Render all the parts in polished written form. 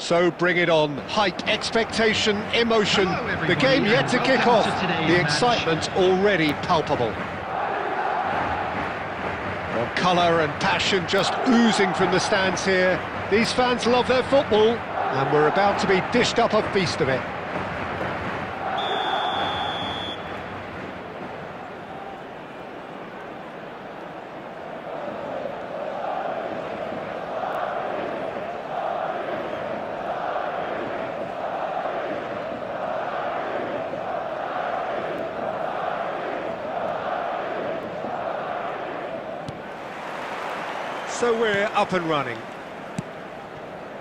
So bring it on. Hype, expectation, emotion. The game yet to kick off. The excitement already palpable. Well, colour and passion just oozing from the stands here. These fans love their football, and we're about to be dished up a feast of it. So we're up and running.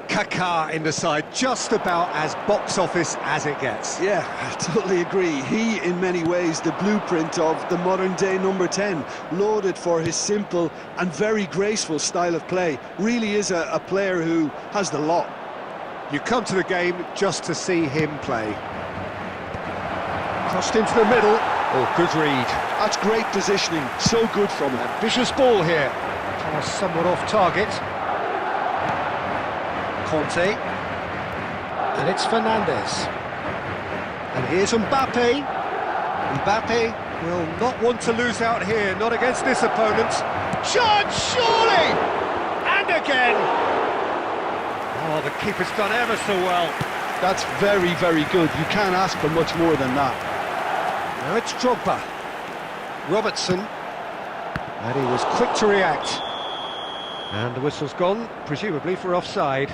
Kaká in the side, just about as box office as it gets. Yeah, I totally agree. He, in many ways, the blueprint of the modern-day number 10, lauded for his simple and very graceful style of play. Really is a player who has the lot. You come to the game just to see him play. Crossed into the middle. Oh, good read. That's great positioning, so good from him. Ambitious ball here. Pass somewhat off target. Conte. And it's Fernandes. And here's Mbappe. Mbappe will not want to lose out here, not against this opponent. Chance, surely! And again! Oh, the keeper's done ever so well. That's very, very good. You can't ask for much more than that. Now it's Drogba. Robertson. And he was quick to react. And the whistle's gone, presumably for offside.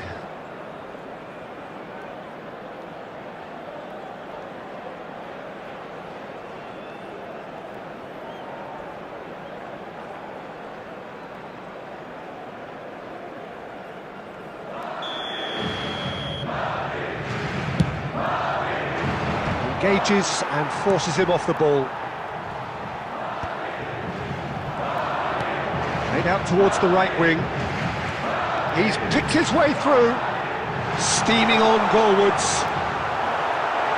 Engages and forces him off the ball. Played out towards the right wing. He's picked his way through. Steaming on goalwards.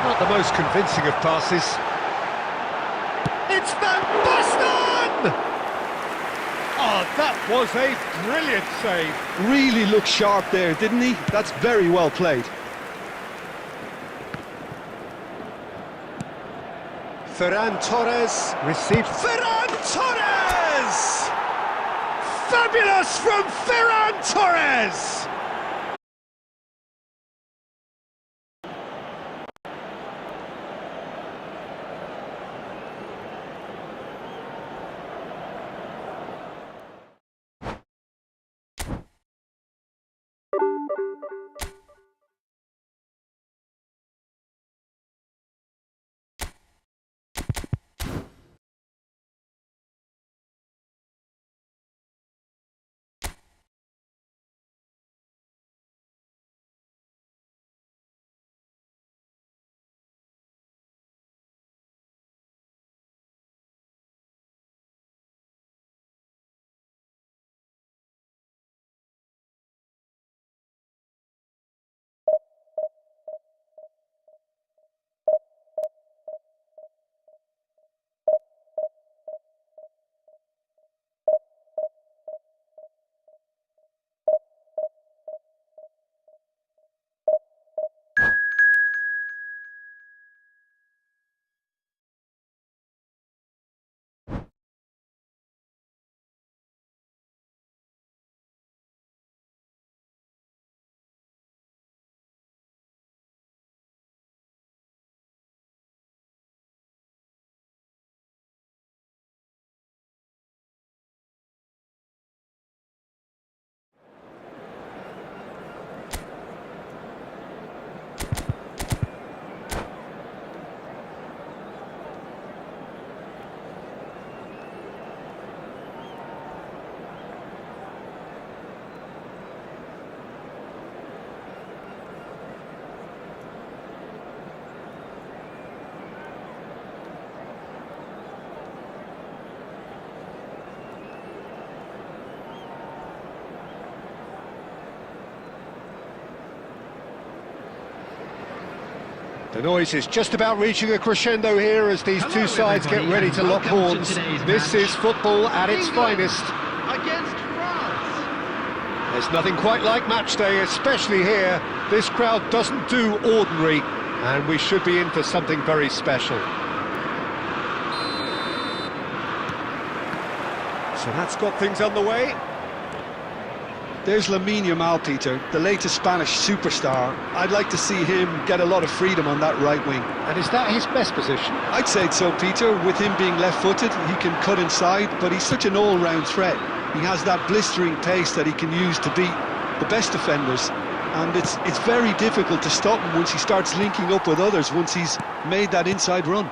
Not the most convincing of passes. It's Van Basten! Oh, that was a brilliant save. Really looked sharp there, didn't he? That's very well played. Ferran Torres received. Ferran Torres! Fabulous from Ferran Torres! The noise is just about reaching a crescendo here as these two sides get ready to lock horns. This is football at its finest. Against France. There's nothing quite like match day, especially here. This crowd doesn't do ordinary, and we should be in for something very special. So that's got things underway. There's Lamine Yamal, Peter, the latest Spanish superstar. I'd like to see him get a lot of freedom on that right wing. And is that his best position? I'd say so, Peter. With him being left-footed, he can cut inside, but he's such an all-round threat. He has that blistering pace that he can use to beat the best defenders, and it's very difficult to stop him once he starts linking up with others, once he's made that inside run.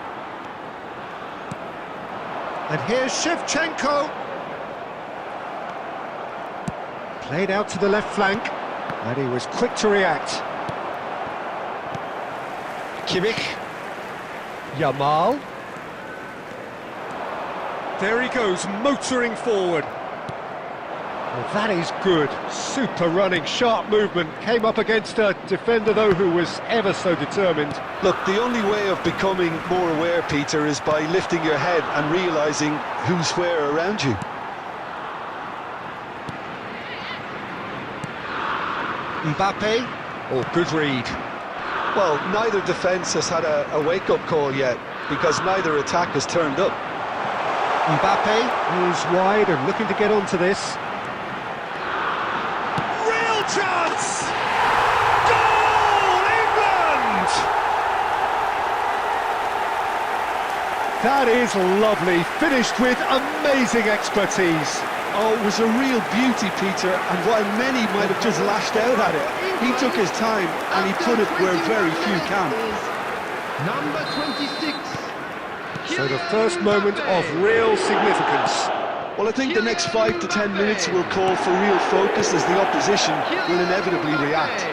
And here's Shevchenko. Played out to the left flank, and he was quick to react. Kimmich. Yamal. There he goes, motoring forward. Well, that is good. Super running, sharp movement. Came up against a defender, though, who was ever so determined. Look, the only way of becoming more aware, Peter, is by lifting your head and realising who's where around you. Mbappe. Oh, good read. Well, neither defence has had a wake-up call yet, because neither attack has turned up. Mbappe, who's wide and looking to get onto this. Real chance! Goal, England! That is lovely, finished with amazing expertise. Oh, it was a real beauty, Peter, and while many might have just lashed out at it, he took his time and he put it where very few can. Number 26. So the first moment of real significance. Well, I think the next 5 to 10 minutes will call for real focus as the opposition will inevitably react.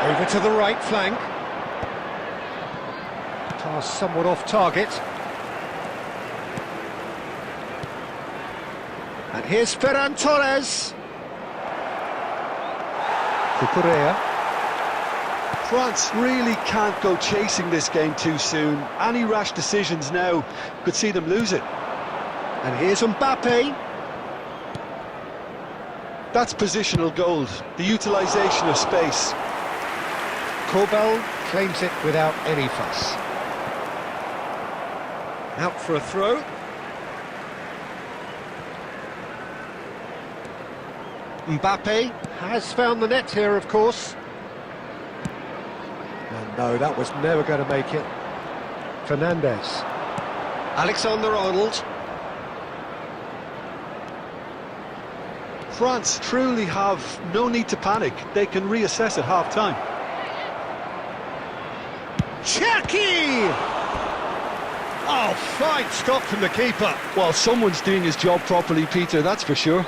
Over to the right flank. Pass somewhat off target. And here's Ferran Torres. Cucurella. France really can't go chasing this game too soon. Any rash decisions now could see them lose it. And here's Mbappe. That's positional gold, the utilisation of space. Corbel claims it without any fuss. Out for a throw. Mbappe has found the net here, of course. And no, that was never going to make it. Fernandes. Alexander-Arnold. France truly have no need to panic. They can reassess at half-time. Chucky! Oh, fine stop from the keeper. Well, someone's doing his job properly, Peter, that's for sure.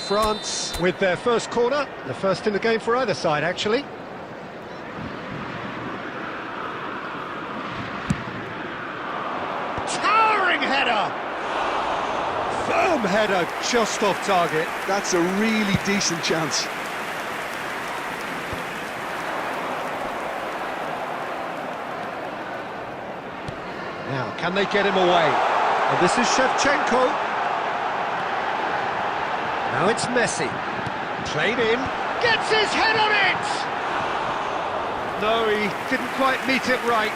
France with their first corner, the first in the game for either side, actually. Towering header! Firm header, just off target. That's a really decent chance. Now, can they get him away? And this is Shevchenko. Now it's Messi. Played in. Gets his head on it! No, he didn't quite meet it right.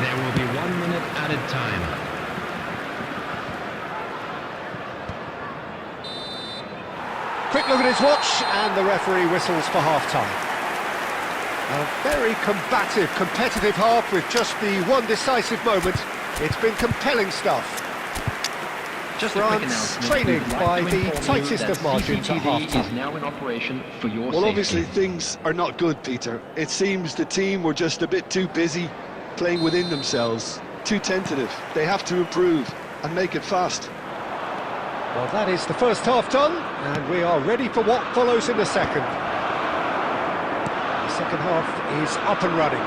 There will be 1 minute added time. Quick look at his watch, and the referee whistles for half-time. A very combative, competitive half with just the one decisive moment. It's been compelling stuff. Just a quick France announcement. training We'd like by to the inform you tightest that of margins at CCTV half-time. is now in operation for your Well, safety. obviously things are not good, Peter. It seems the team were just a bit too busy playing within themselves, too tentative. They have to improve and make it fast. Well, that is the first half done, and we are ready for what follows in the second. The second half is up and running.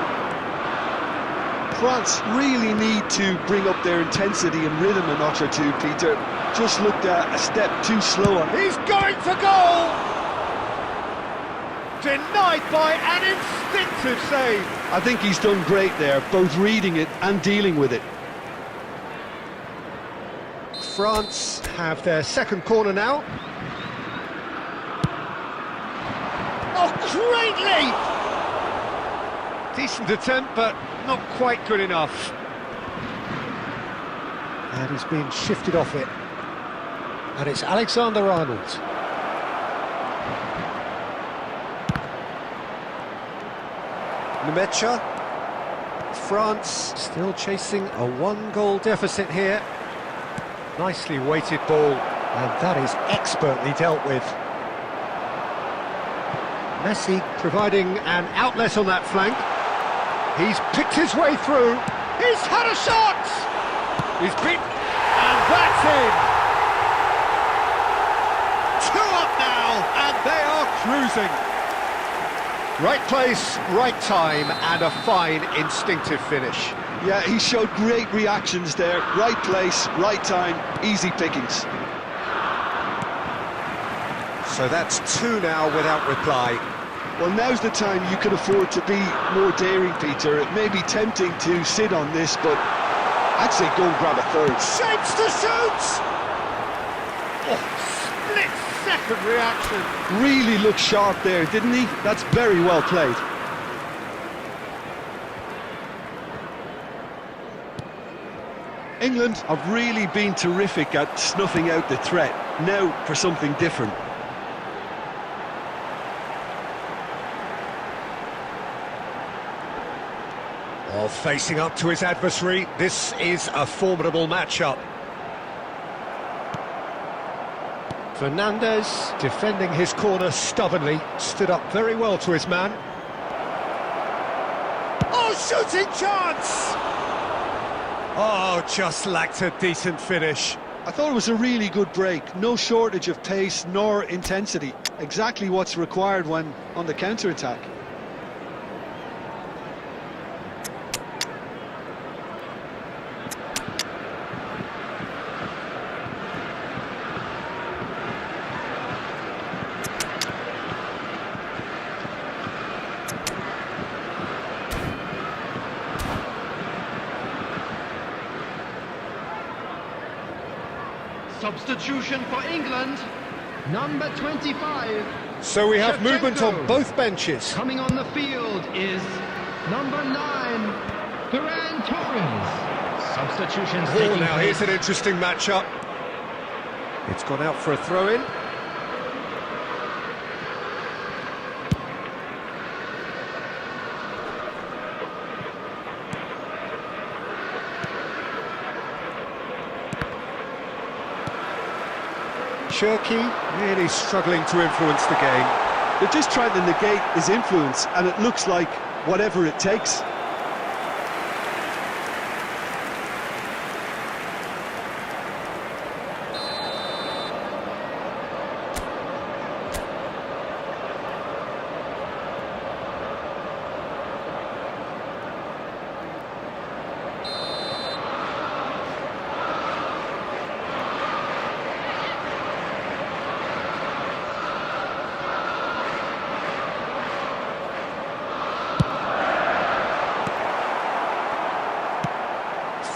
France really need to bring up their intensity and rhythm a notch or two, Peter. Just looked a step too slow on. He's going for goal! Denied by an instinctive save. I think he's done great there, both reading it and dealing with it. France have their second corner now. Oh, great leap! Decent attempt, but not quite good enough. And he's been shifted off it. And it's Alexander-Arnold. Nemecha. France still chasing a one-goal deficit here. Nicely weighted ball, and that is expertly dealt with. Messi providing an outlet on that flank. He's picked his way through. He's had a shot! He's beaten, and that's in! 2 up now, and they are cruising. Right place, right time, and a fine instinctive finish. Yeah, he showed great reactions there. Right place, right time, easy pickings. So that's 2 now without reply. Well, now's the time you can afford to be more daring, Peter. It may be tempting to sit on this, but I'd say go and grab a third. Shapes to shoot! Oh, split-second reaction. Really looked sharp there, didn't he? That's very well played. England have really been terrific at snuffing out the threat. Now for something different. Oh, facing up to his adversary, this is a formidable matchup. Fernandez, defending his corner stubbornly, stood up very well to his man. Oh, shooting chance! Oh, just lacked a decent finish. I thought it was a really good break. No shortage of pace nor intensity. Exactly what's required when on the counter-attack. Substitution for England, number 25. So we have movement on Shevchenko. both benches. Coming on the field is number 9, Ferran Torres. Substitutions Oh, taking now here's place. an interesting matchup. It's gone out for a throw-in. Turkey really struggling to influence the game. They're just trying to negate his influence, and it looks like whatever it takes.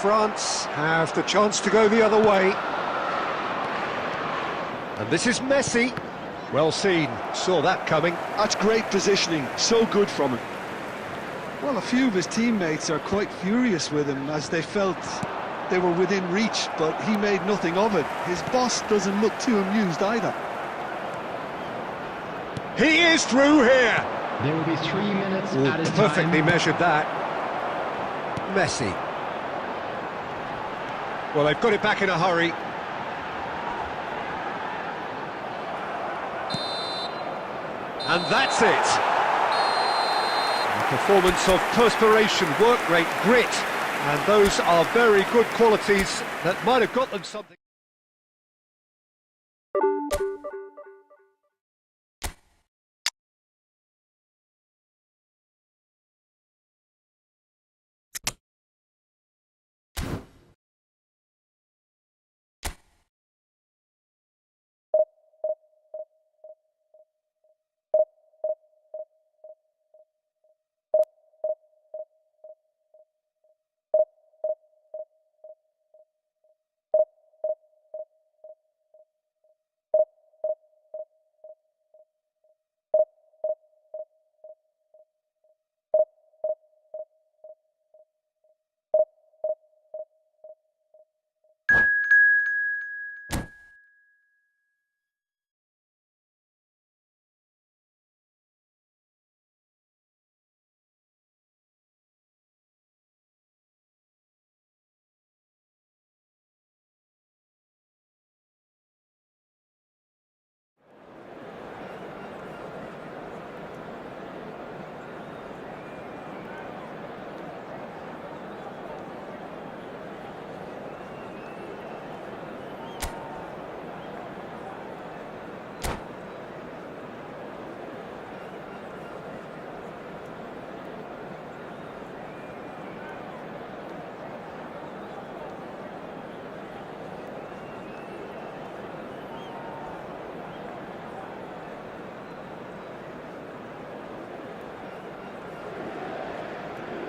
France have the chance to go the other way. And this is Messi. Well seen, saw that coming. That's great positioning, so good from him. Well, a few of his teammates are quite furious with him as they felt they were within reach, but he made nothing of it. His boss doesn't look too amused either. He is through here. There will be 3 minutes Ooh, at a perfectly time. measured that. Messi. Well, they've got it back in a hurry. And that's it. A performance of perspiration, work rate, grit. And those are very good qualities that might have got them something.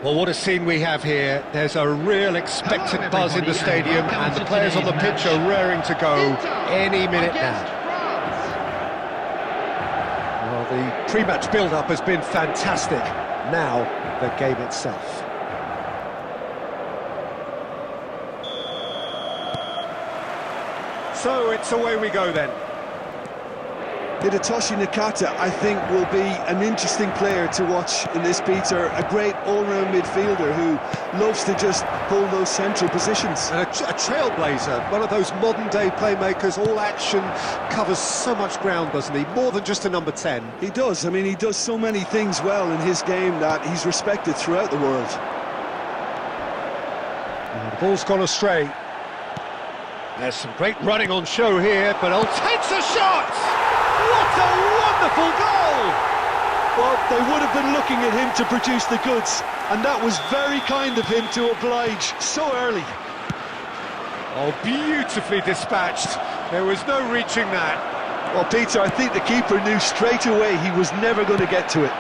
Well, what a scene we have here. There's a real expected Hello, buzz in the everybody, stadium, and and the welcome to players on the today's pitch are match. raring to go any minute Against now. France. Well, the pre-match build-up has been fantastic. Now, the game itself. So, it's away we go then. Hidetoshi Nakata, I think, will be an interesting player to watch in this, Peter. A great all-round midfielder who loves to just hold those central positions. And a trailblazer, one of those modern-day playmakers, all action, covers so much ground, doesn't he? More than just a number 10. He does. I mean, he does so many things well in his game that he's respected throughout the world. And the ball's gone astray. There's some great running on show here, but I'll takes a shot! What a wonderful goal! Well, they would have been looking at him to produce the goods, and that was very kind of him to oblige so early. Oh, beautifully dispatched. There was no reaching that. Well, Peter, I think the keeper knew straight away he was never going to get to it.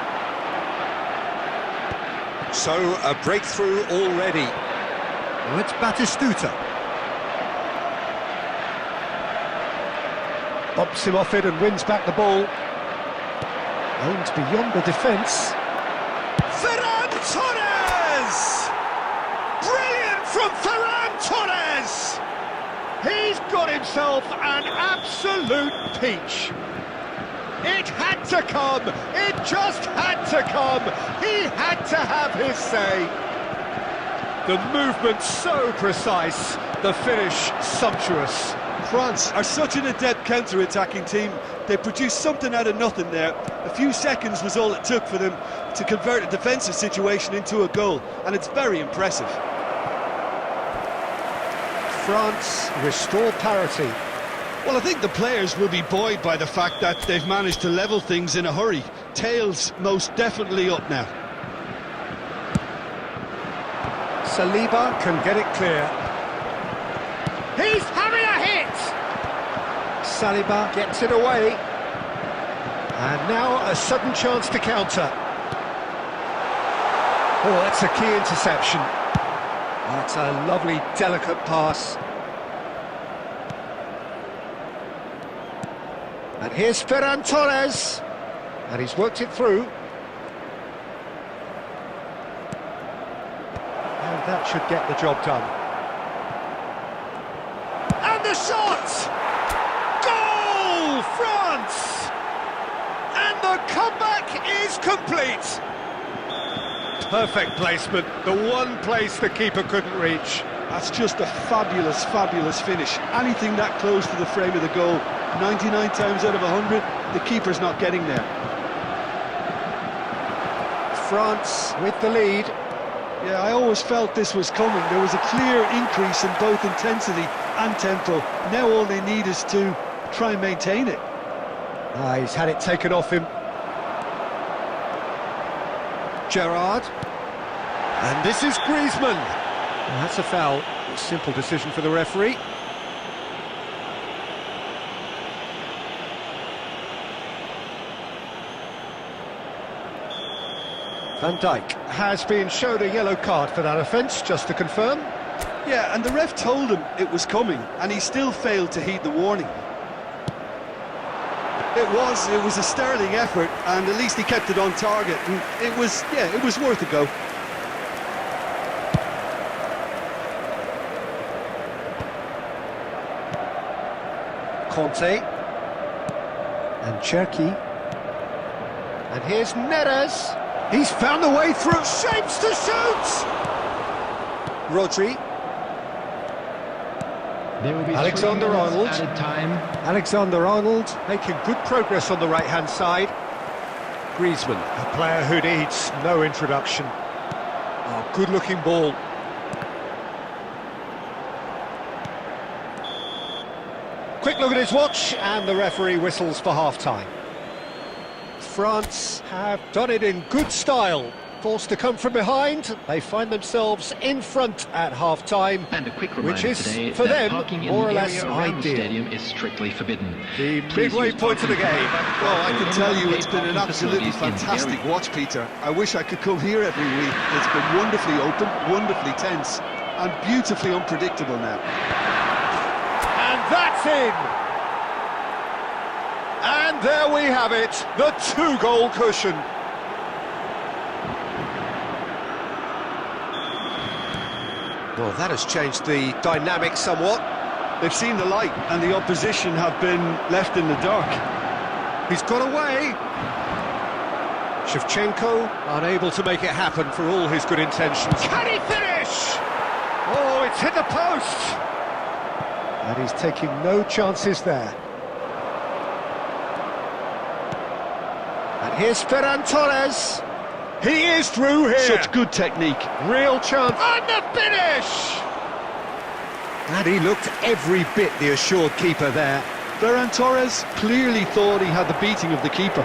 So, a breakthrough already. Now it's Batistuta. Bumps him off it and wins back the ball. Aims beyond the defence. Ferran Torres! Brilliant from Ferran Torres! He's got himself an absolute peach. It had to come. It just had to come. He had to have his say. The movement so precise, the finish sumptuous. France are such an adept counter-attacking team. They produced something out of nothing there. A few seconds was all it took for them to convert a defensive situation into a goal, and it's very impressive. France restore parity. Well, I think the players will be buoyed by the fact that they've managed to level things in a hurry. Tails most definitely up now. Saliba can get it clear. He's having a hit! Saliba gets it away. And now a sudden chance to counter. Oh, that's a key interception. That's a lovely, delicate pass. And here's Ferran Torres. And he's worked it through. And that should get the job done. And the shot! Goal! France! And the comeback is complete. Perfect placement, the one place the keeper couldn't reach. That's just a fabulous, fabulous finish. Anything that close to the frame of the goal, 99 times out of 100, the keeper's not getting there. France with the lead. Yeah, I always felt this was coming. There was a clear increase in both intensity and tempo. Now all they need is to try and maintain it. He's had it taken off him. Gerrard. And this is Griezmann. That's a foul. A simple decision for the referee. Van Dijk has been shown a yellow card for that offence, just to confirm. Yeah, and the ref told him it was coming, and he still failed to heed the warning. It was a sterling effort, and at least he kept it on target, and it was worth a go. Conte. And Cherki. And here's Neres. He's found a way through. Shapes to shoot! Rodri. There will be Alexander-Arnold. added time. Alexander-Arnold making good progress on the right-hand side. Griezmann, a player who needs no introduction. Oh, good-looking ball. Quick look at his watch, and the referee whistles for half-time. France have done it in good style. Forced to come from behind, they find themselves in front at half-time, And a quick which reminder is, today for that them, parking in more or the less area around the ideal. stadium is strictly forbidden. The Please midway use point of the parking game. provided Well, I by can tell you anyone it's paid been an parking absolutely facilities in the fantastic area. watch, Peter. I wish I could come here every week. It's been wonderfully open, wonderfully tense, and beautifully unpredictable now. And that's in! And there we have it, the two-goal cushion. Well, that has changed the dynamic somewhat. They've seen the light, and the opposition have been left in the dark. He's got away. Shevchenko unable to make it happen for all his good intentions. Can he finish? Oh, it's hit the post. And he's taking no chances there. And here's Ferran Torres. He is through here. Such good technique. Real chance. And the finish! And he looked every bit the assured keeper there. Ferran Torres clearly thought he had the beating of the keeper.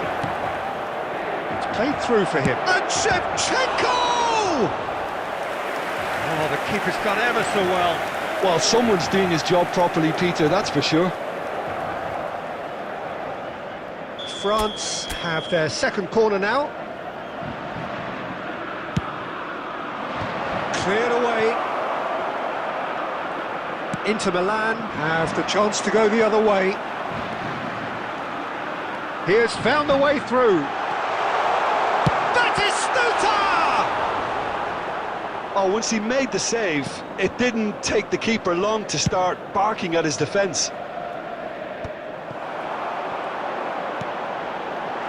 It's played through for him. And Shevchenko! Oh, the keeper's done ever so well. Well, someone's doing his job properly, Peter, that's for sure. France have their second corner now. Cleared away. Inter Milan have the chance to go the other way. He has found a way through. That is Stuta! Oh, once he made the save, it didn't take the keeper long to start barking at his defence.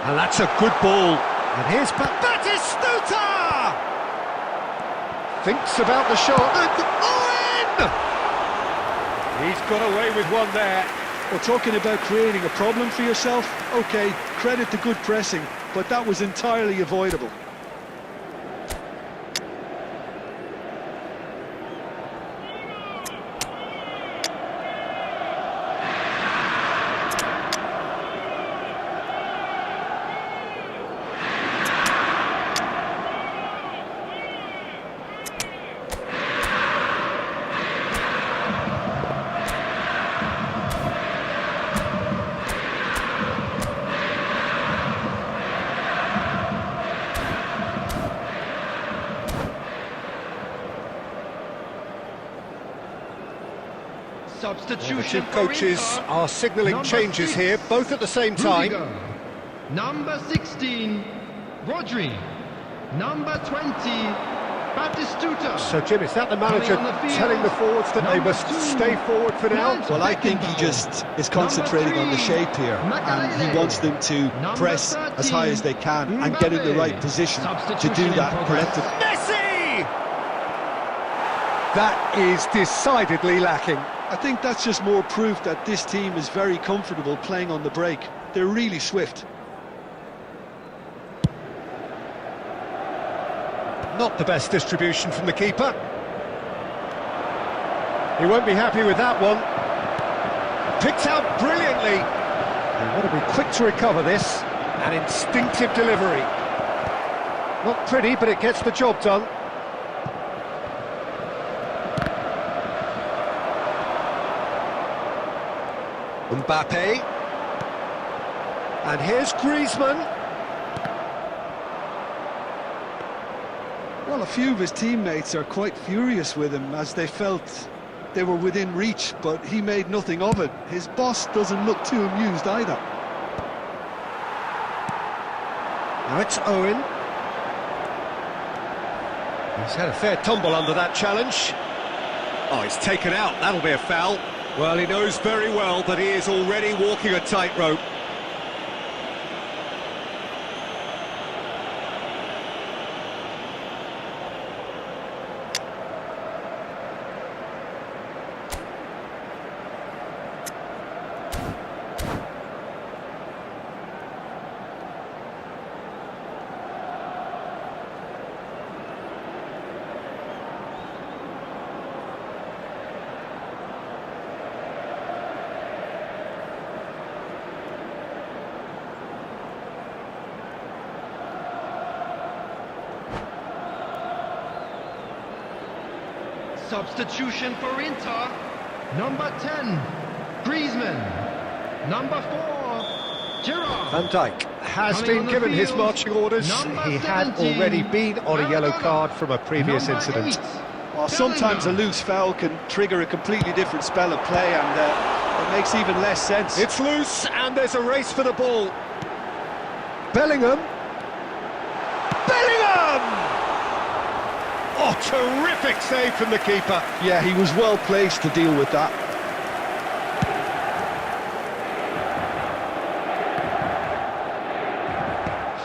And that's a good ball. And here's that is Stuta! Thinks about the shot. And Owen! He's got away with one there. Well, talking about creating a problem for yourself, OK, credit to good pressing, but that was entirely avoidable. Substitution The two for coaches Inter. are signalling Number changes 6, here, both at the same time. Rudiger. Number 16, Rodri. Number 20, Batistuta. So, Jim, is that the manager Coming on the field, telling the forwards that they number must 2, stay forward for now? Franz Well, I think he Beckenbauer. just is concentrating on the shape here, and he wants them to press as high as they can and get in the right position to do that collectively. Messi! That is decidedly lacking. I think that's just more proof that this team is very comfortable playing on the break. They're really swift. Not the best distribution from the keeper. He won't be happy with that one. Picked out brilliantly. They want to be quick to recover this. An instinctive delivery. Not pretty, but it gets the job done. Mbappe. And here's Griezmann. Well, a few of his teammates are quite furious with him as they felt they were within reach, but he made nothing of it. His boss doesn't look too amused either. Now it's Owen. He's had a fair tumble under that challenge. Oh, he's taken out. That'll be a foul. Well, he knows very well that he is already walking a tightrope. Substitution for Inter. Number 10, Griezmann. Number 4, Gerrard. Van Dijk has Coming been on the given his field, marching orders. number He had 17, already been on a yellow Maradona. card from a previous Number incident. 8, Well, sometimes a Bellingham. loose foul can trigger a completely different spell of play, and it makes even less sense. It's loose, and there's a race for the ball. Bellingham. Bellingham! Oh, terrific save from the keeper. Yeah, he was well placed to deal with that.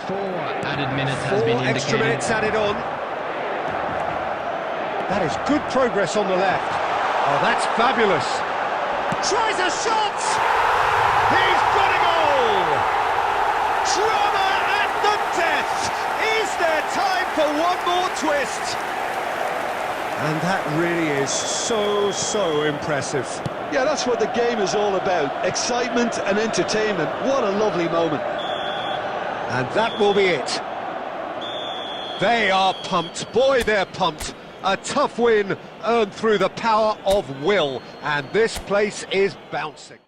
Four added minutes has been Four indicated. extra minutes added on. That is good progress on the left. Oh, that's fabulous. Tries a shot! He's got a goal! Drama at the death! Is there time for one more twist? And that really is so impressive. Yeah, that's what the game is all about. Excitement and entertainment. What a lovely moment. And that will be it. They are pumped. Boy, they're pumped. A tough win earned through the power of will. And this place is bouncing.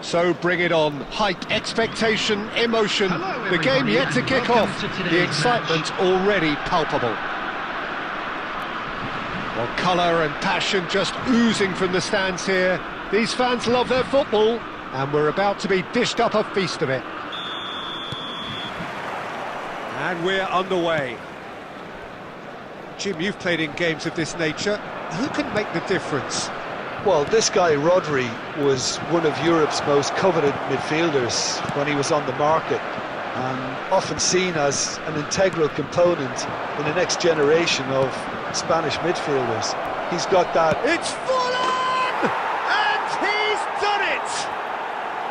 So bring it on. Hype, expectation, emotion. Hello, The game everybody, yet to and kick welcome off. to today's The excitement already palpable. Well, colour and passion just oozing from the stands here. These fans love their football, and we're about to be dished up a feast of it. And we're underway. Jim, you've played in games of this nature. Who can make the difference? Well, this guy, Rodri, was one of Europe's most coveted midfielders when he was on the market, and often seen as an integral component in the next generation of Spanish midfielders. He's got that. It's full on! And he's done it!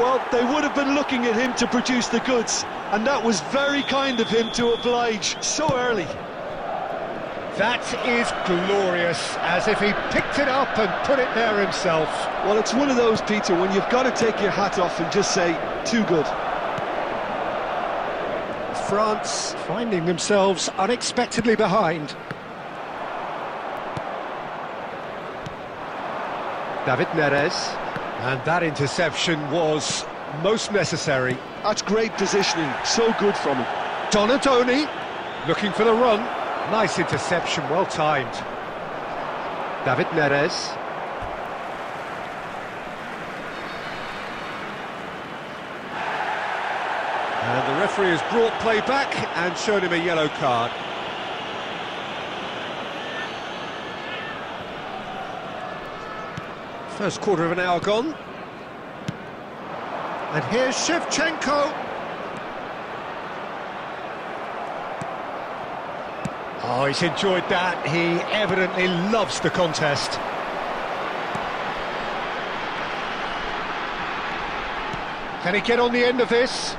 Well, they would have been looking at him to produce the goods, and that was very kind of him to oblige so early. That is glorious, as if he picked it up and put it there himself. Well, it's one of those, Peter, when you've got to take your hat off and just say, too good. France finding themselves unexpectedly behind. David Neres, and that interception was most necessary. That's great positioning, so good from him. Donadoni looking for the run. Nice interception, well timed. David Neres. referee has brought play back and shown him a yellow card. First quarter of an hour gone. And here's Shevchenko. Oh, he's enjoyed that. He evidently loves the contest. Can he get on the end of this?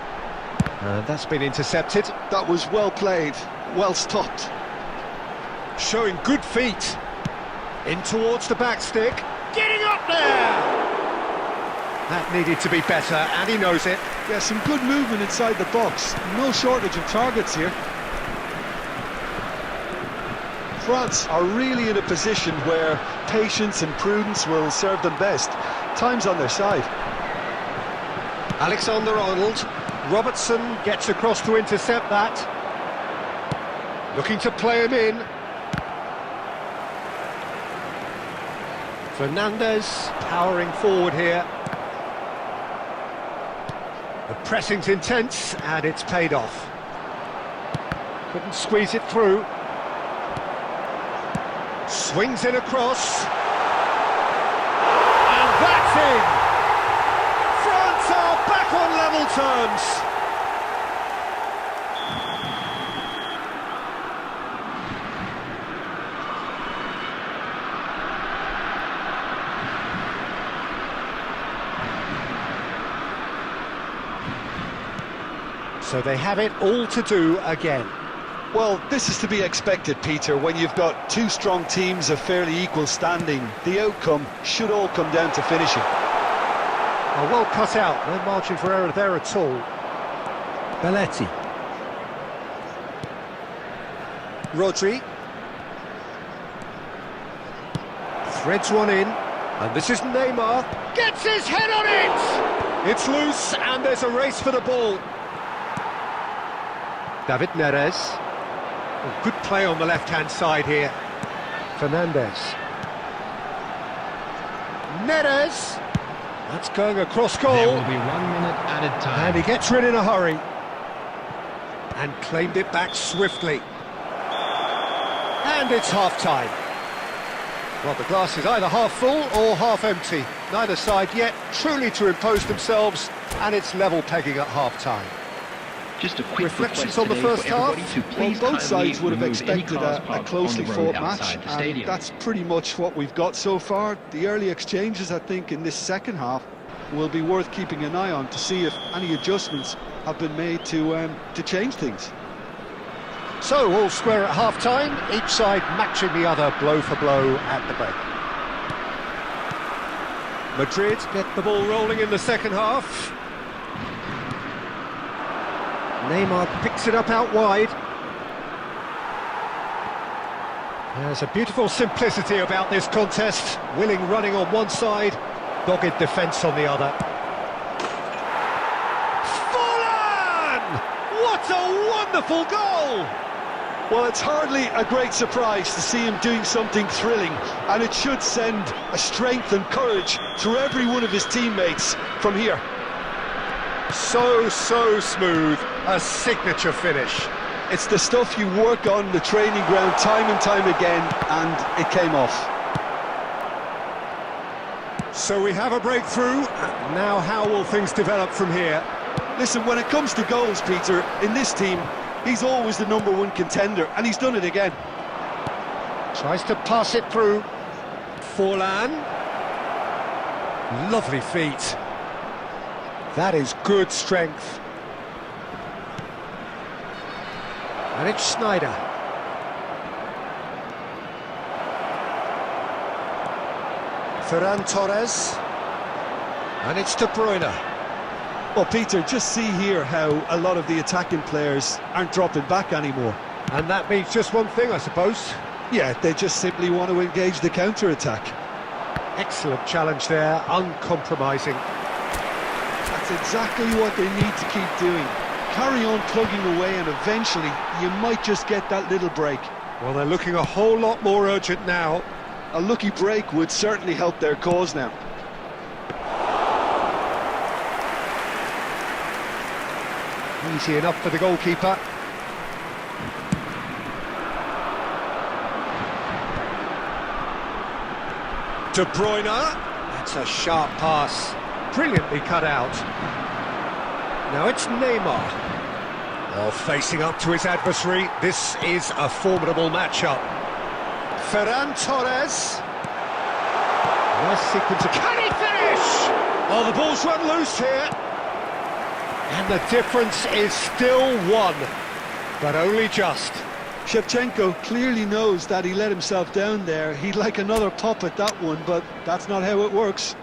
That's been intercepted. That was well played, well stopped. Showing good feet. In towards the back stick. Getting up there! That needed to be better, and he knows it. Yeah, some good movement inside the box. No shortage of targets here. France are really in a position where patience and prudence will serve them best. Time's on their side. Alexander-Arnold. Robertson gets across to intercept that. Looking to play him in. Fernandez powering forward here. The pressing's intense and it's paid off. Couldn't squeeze it through. Swings it across. And that's in! France are back on level terms. So they have it all to do again. Well, this is to be expected, Peter, when you've got two strong teams of fairly equal standing. The outcome should all come down to finishing. Oh, well cut out, no margin for error there at all. Belletti. Rodri. Threads one in, and this is Neymar. Gets his head on it! It's loose, and there's a race for the ball. David Neres. Oh, good play on the left-hand side here. Fernandez. Neres. That's going across goal. There will be 1 minute added time. And he gets rid in a hurry. And claimed it back swiftly. And it's half-time. Well, the glass is either half full or half empty. Neither side yet truly to impose themselves, and it's level pegging at half-time. Just a quick Reflections request on the today first for everybody half? to Well, please both sides would have remove any expected cars a parked closely on the road fought match, outside the and stadium. that's pretty much what we've got so far. The early exchanges, I think, in this second half will be worth keeping an eye on to see if any adjustments have been made to change things. So, all square at half-time, each side matching the other blow for blow at the break. Madrid get the ball rolling in the second half. Neymar picks it up out wide. There's a beautiful simplicity about this contest. Willing running on one side, dogged defence on the other. Fallen! What a wonderful goal! Well, it's hardly a great surprise to see him doing something thrilling, and it should send a strength and courage through every one of his teammates from here. So smooth, a signature finish. It's the stuff you work on the training ground time and time again, and it came off. So we have a breakthrough. Now how will things develop from here? Listen, when it comes to goals, Peter, in this team, he's always the #1 contender, and he's done it again. Tries to pass it through. Forlan. Lovely feet. That is good strength. And it's Schneider. Ferran Torres. And it's De Bruyne. Well, Peter, just see here how a lot of the attacking players aren't dropping back anymore. And that means just one thing, I suppose. Yeah, they just simply want to engage the counter-attack. Excellent challenge there, uncompromising. That's exactly what they need to keep doing. Carry on plugging away, and eventually you might just get that little break. Well, they're looking a whole lot more urgent now. A lucky break would certainly help their cause now. Easy enough for the goalkeeper. De Bruyne. That's a sharp pass. Brilliantly cut out. Now it's Neymar. Oh, facing up to his adversary. This is a formidable matchup. Ferran Torres. Nice sequence of... Can he finish? Oh, the ball's run loose here. And the difference is still one, but only just. Shevchenko clearly knows that he let himself down there. He'd like another pop at that one, but that's not how it works.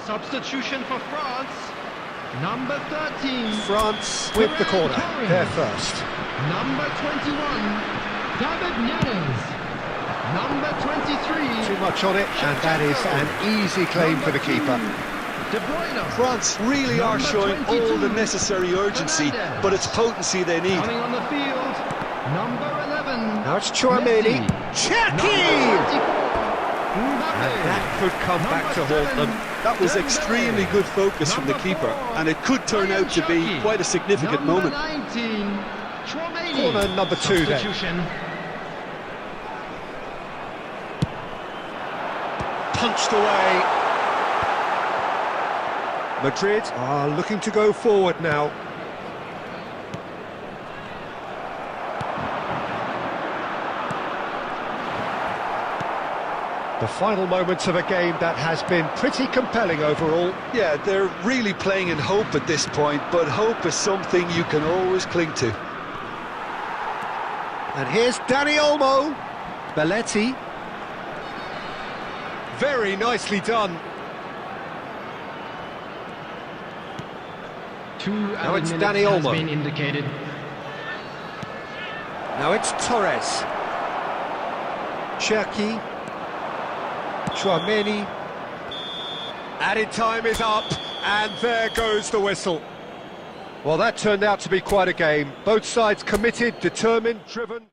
Substitution for France, number 13. France with the corner, they're first. Number 21, David Neres. Number 23. Too much on it, and that is an easy claim for the keeper. De Bruyne. France really are showing all the necessary urgency, but it's potency they need. Coming on the field, number 11. Now it's Chouameni. Chucky! And Mbappe. that could come back to haunt them. That was extremely good focus from the keeper, and it could turn out to be quite a significant moment. 19, Chouameni. Corner number 2 then. Substitution. Punched away. Madrid are looking to go forward now. The final moments of a game that has been pretty compelling overall. Yeah, they're really playing in hope at this point, but hope is something you can always cling to. And here's Dani Olmo. Belletti. Very nicely done. Now it's minutes Dani has Olmo. been indicated. Now it's Torres. Cherki. Chouameni. Added time is up, and there goes the whistle. Well, that turned out to be quite a game. Both sides committed, determined, driven.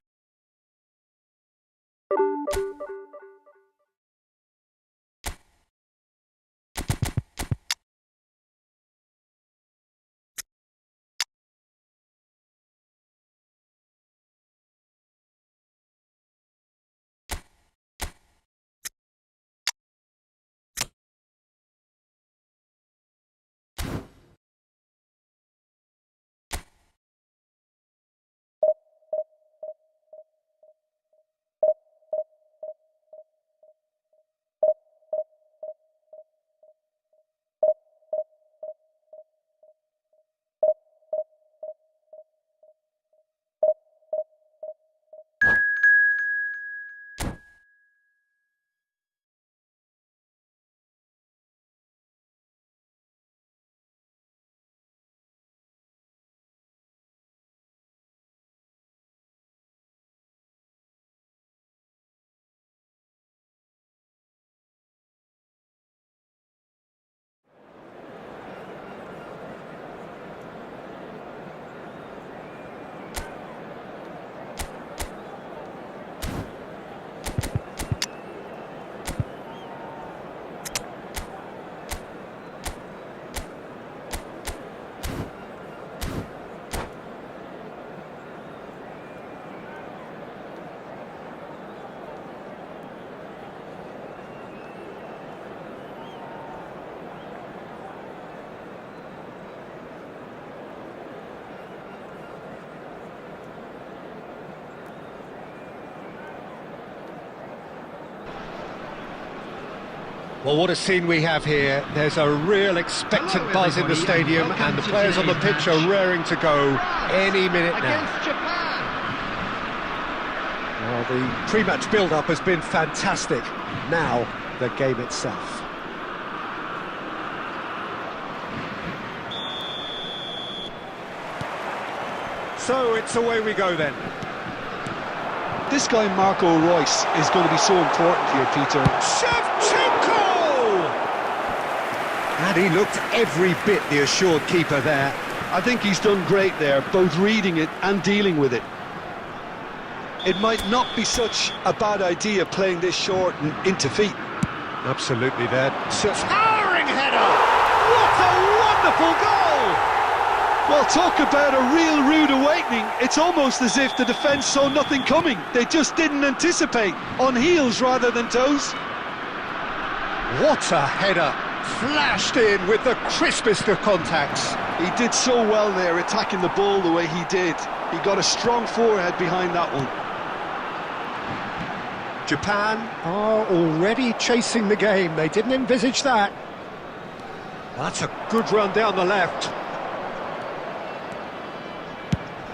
Well, what a scene we have here. There's a real expectant buzz in the stadium, and the players on the pitch are raring to go any minute now. Against Japan. Well, the pre-match build-up has been fantastic. Now, the game itself. So it's away we go then. This guy Marco Reus is going to be so important here, Peter. Shevchenko! And he looked every bit the assured keeper there. I think he's done great there, both reading it and dealing with it. It might not be such a bad idea playing this short and into feet. Absolutely there. Towering header! What a wonderful goal! Well, talk about a real rude awakening. It's almost as if the defence saw nothing coming. They just didn't anticipate, on heels rather than toes. What a header! Flashed in with the crispest of contacts. He did so well there, attacking the ball the way he did. He got a strong forehead behind that one. Japan are already chasing the game. They didn't envisage that. That's a good run down the left.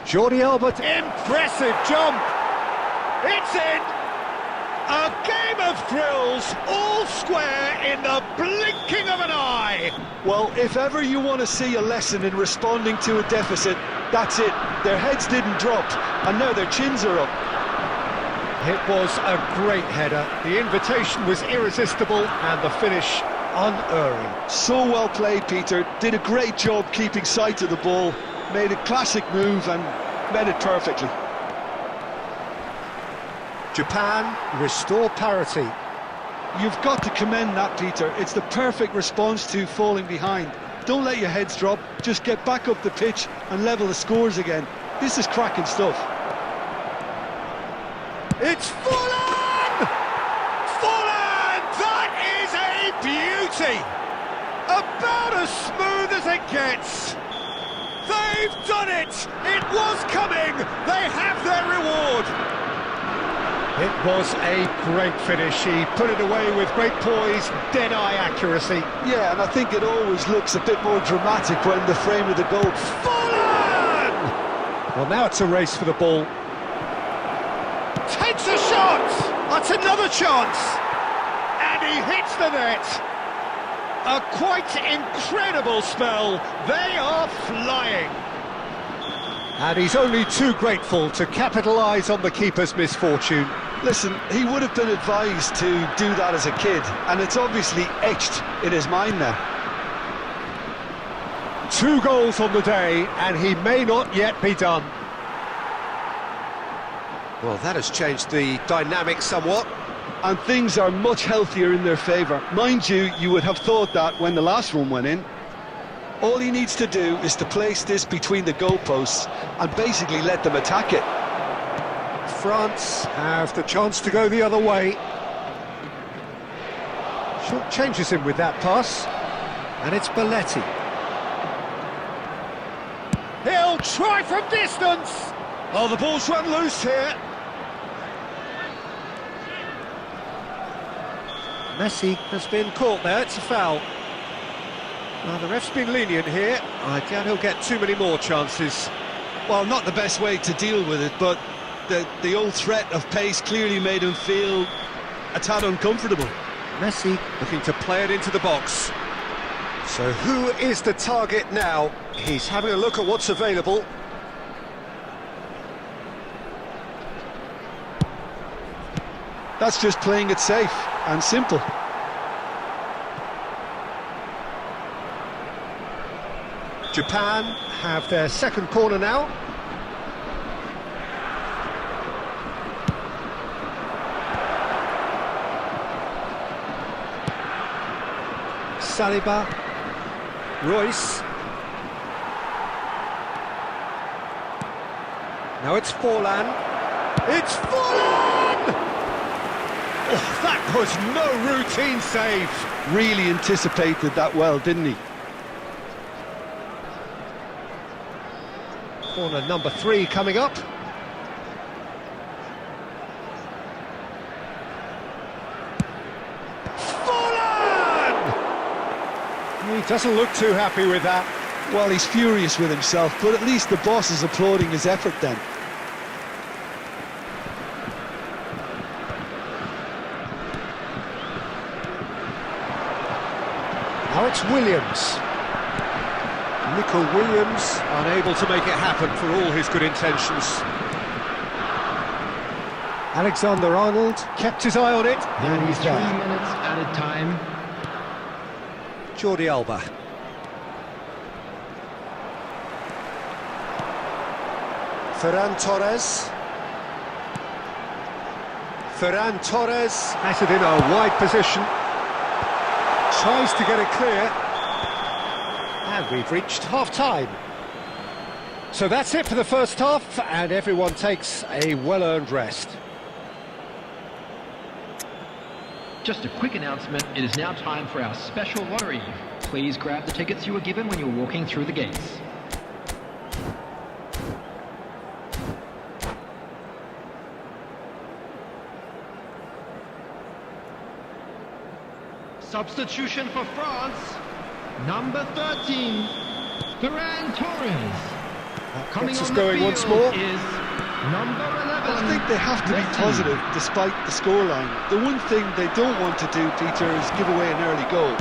Jordi Albert, impressive jump. It's in. A game of thrills, all square in the blinking of an eye. Well, if ever you want to see a lesson in responding to a deficit, that's it. Their heads didn't drop, and now their chins are up. It was a great header. The invitation was irresistible, and the finish unerring. So well played, Peter. Did a great job keeping sight of the ball. Made a classic move and met it perfectly. Japan restore parity. You've got to commend that, Peter. It's the perfect response to falling behind. Don't let your heads drop. Just get back up the pitch and level the scores again. This is cracking stuff. It's Fulham! Fulham! That is a beauty! About as smooth as it gets. They've done it! It was coming! They have their reward! It was a great finish. He put it away with great poise, dead-eye accuracy. Yeah, and I think it always looks a bit more dramatic when the frame of the goal. Fulham! Well, now it's a race for the ball. Takes a shot! That's another chance! And he hits the net! A quite incredible spell. They are flying. And he's only too grateful to capitalise on the keeper's misfortune. Listen, he would have been advised to do that as a kid, and it's obviously etched in his mind now. 2 goals on the day, and he may not yet be done. Well, that has changed the dynamic somewhat. And things are much healthier in their favour. Mind you, you would have thought that when the last one went in. All he needs to do is to place this between the goalposts and basically let them attack it. France have the chance to go the other way. Short changes him with that pass. And it's Belletti. He'll try from distance! Oh, the ball's run loose here. Messi has been caught there, it's a foul. Now, the ref's been lenient here. I doubt he'll get too many more chances. Well, not the best way to deal with it, but the old threat of pace clearly made him feel a tad uncomfortable. Messi looking to play it into the box. So who is the target now? He's having a look at what's available. That's just playing it safe and simple. Japan have their second corner now. Saliba, Reus. Now it's Forlan. It's Forlan! Oh, that was no routine save. Really anticipated that well, didn't he? Corner number 3 coming up. Forlan! He doesn't look too happy with that. Well, he's furious with himself, but at least the boss is applauding his effort then. Now it's Williams. Nico Williams unable to make it happen for all his good intentions. Alexander-Arnold kept his eye on it, and he's 3 there. minutes added time. Jordi Alba. Ferran Torres. Ferran Torres has it in a wide position. Tries to get it clear. And we've reached half-time. So that's it for the first half, and everyone takes a well-earned rest. Just a quick announcement, it is now time for our special lottery. Please grab the tickets you were given when you were walking through the gates. Substitution for France, number 13, Ferran Torres. Coming Gets us on the going field once more. is number 11. I think they have to be Messi. positive despite the scoreline. The one thing they don't want to do, Peter, is give away an early goal.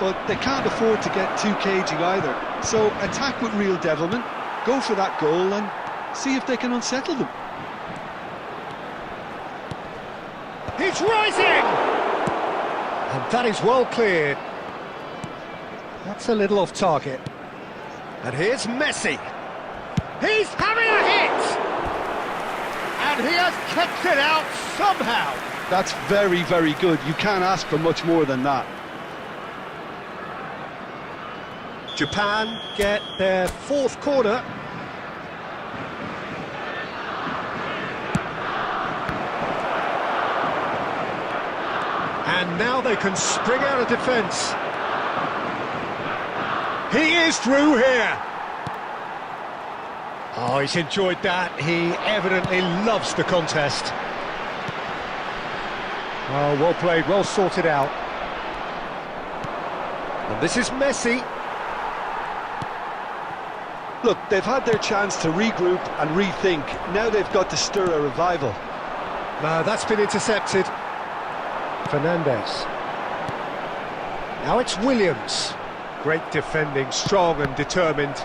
But they can't afford to get too cagey either. So attack with real devilment, go for that goal and see if they can unsettle them. He's rising! And that is well cleared. That's a little off target. And here's Messi. He's having a hit! And he has kept it out somehow. That's very, very good. You can't ask for much more than that. Japan get their fourth corner. And now they can spring out of defence. He is through here. Oh, he's enjoyed that. He evidently loves the contest. Oh, well played, well sorted out. And this is Messi. Look, they've had their chance to regroup and rethink. Now they've got to stir a revival. No, that's been intercepted. Fernandez. Now it's Williams. Great defending, strong and determined.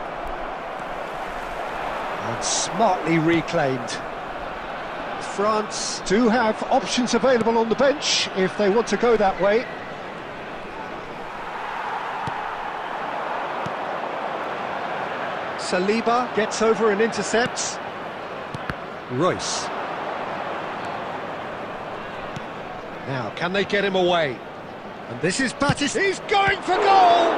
And smartly reclaimed. France do have options available on the bench if they want to go that way. Saliba gets over and intercepts. Royce. Now, can they get him away? And this is Battis. He's going for goal!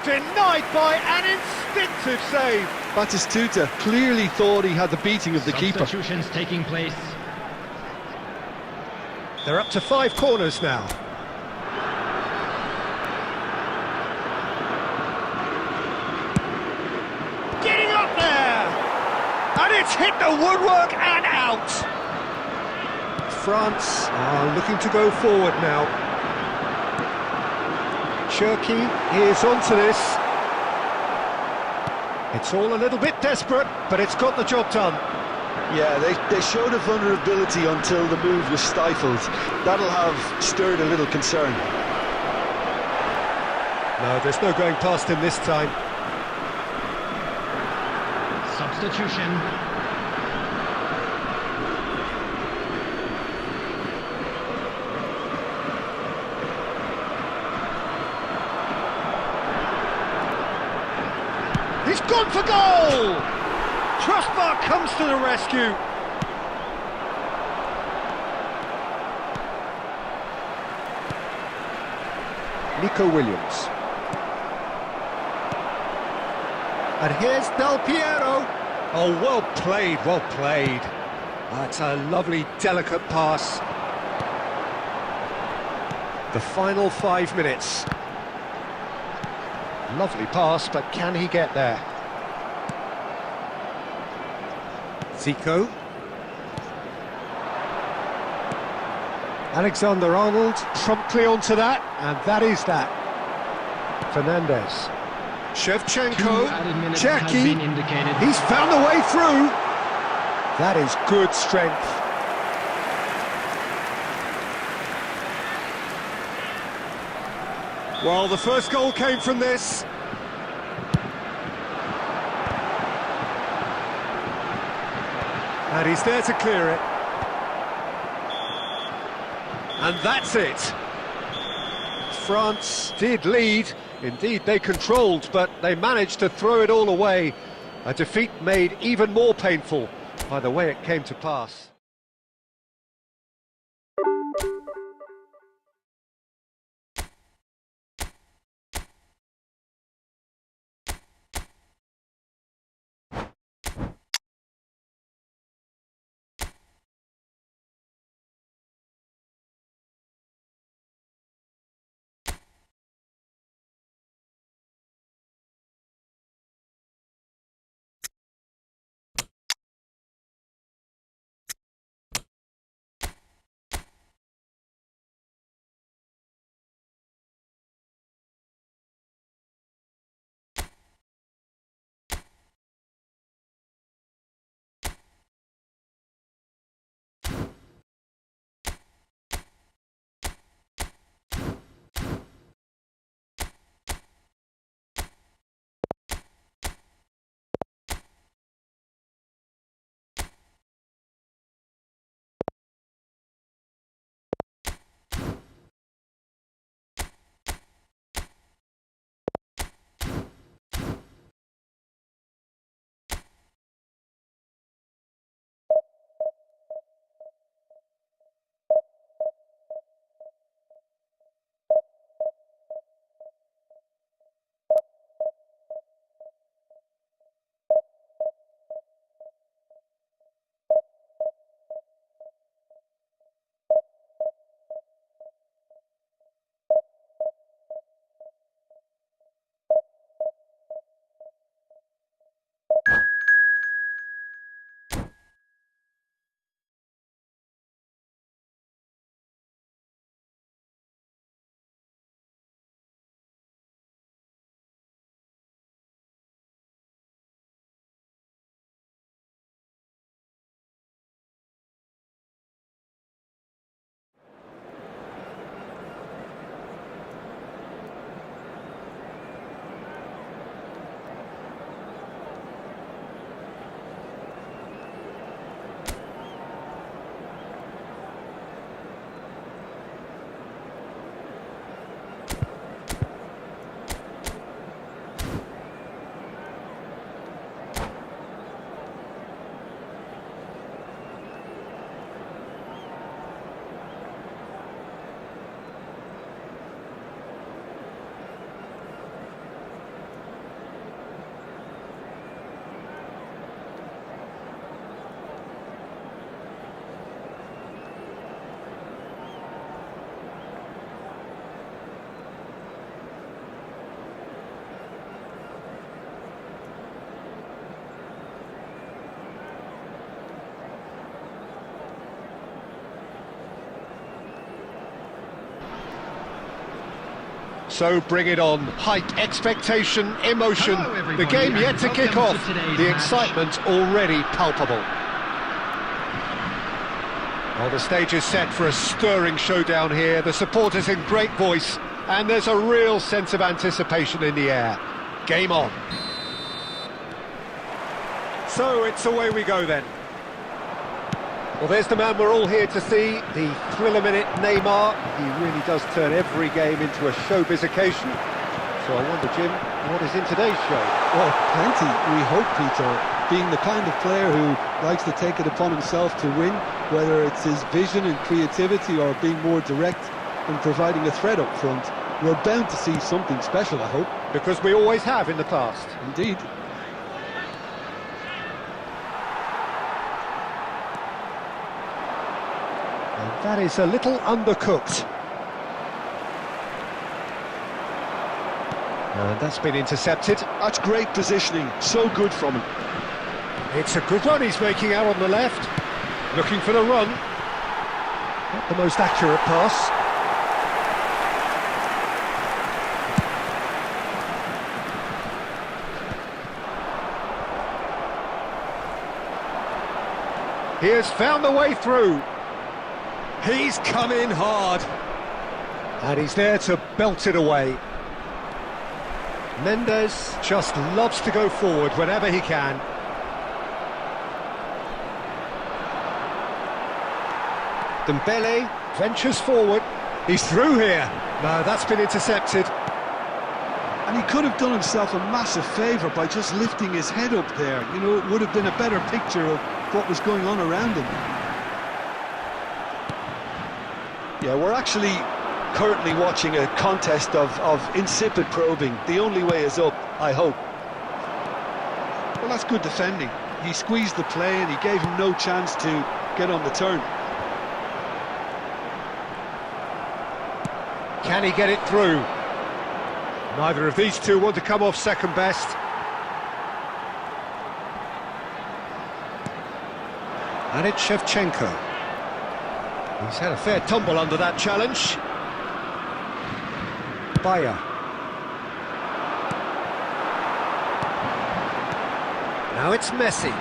Denied by an instinctive save. Batistuta clearly thought he had the beating of the keeper. Substitutions taking place. They're up to 5 corners now. Getting up there! And it's hit the woodwork and out! France are looking to go forward now. Cherki is onto this. It's all a little bit desperate, but it's got the job done. Yeah, they showed a vulnerability until the move was stifled. That'll have stirred a little concern. No, there's no going past him this time. Substitution. He's gone for goal! Crossbar comes to the rescue. Nico Williams. And here's Del Piero. Oh, well played, well played. That's a lovely, delicate pass. The final 5 minutes. Lovely pass, but can he get there? Zico. Alexander-Arnold promptly onto that, and that is that. Fernandez. Shevchenko. Cherki. He's found the way through. That is good strength. Well, the first goal came from this. And he's there to clear it. And that's it. France did lead. Indeed, they controlled, but they managed to throw it all away. A defeat made even more painful by the way it came to pass. So bring it on. Hype, expectation, emotion. Hello, The game everybody, yet to and kick welcome off. to today's The match. excitement already palpable. Well, the stage is set for a stirring showdown here. The supporters in great voice, and there's a real sense of anticipation in the air. Game on. So it's away we go then. Well, there's the man we're all here to see, the thriller-minute Neymar. He really does turn every game into a showbiz occasion. So I wonder, Jim, what is in today's show? Well, plenty, we hope, Peter. Being the kind of player who likes to take it upon himself to win, whether it's his vision and creativity or being more direct and providing a threat up front, we're bound to see something special, I hope. Because we always have in the past. Indeed. And that is a little undercooked. And that's been intercepted. That's great positioning, so good from him. It's a good run he's making out on the left. Looking for the run. Not the most accurate pass. He has found the way through. He's come in hard. And he's there to belt it away. Mendes just loves to go forward whenever he can. Dembele ventures forward. He's through here. No, that's been intercepted. And he could have done himself a massive favour by just lifting his head up there. You know, it would have been a better picture of what was going on around him. Yeah, we're actually currently watching a contest of insipid probing. The only way is up, I hope. Well, that's good defending. He squeezed the play and he gave him no chance to get on the turn. Can he get it through? Neither of these two want to come off second best. And it's Shevchenko. He's had a fair tumble under that challenge. Bayer. Now it's Messi,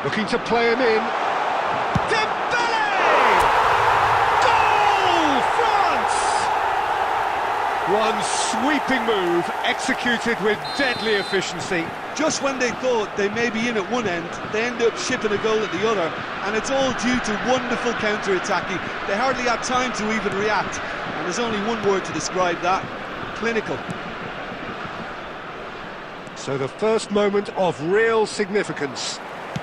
looking to play him in. Dembele! Goal! France! One sweeping move, executed with deadly efficiency. Just when they thought they may be in at one end, they end up shipping a goal at the other, and it's all due to wonderful counter-attacking. They hardly had time to even react, and there's only one word to describe that: clinical. So the first moment of real significance.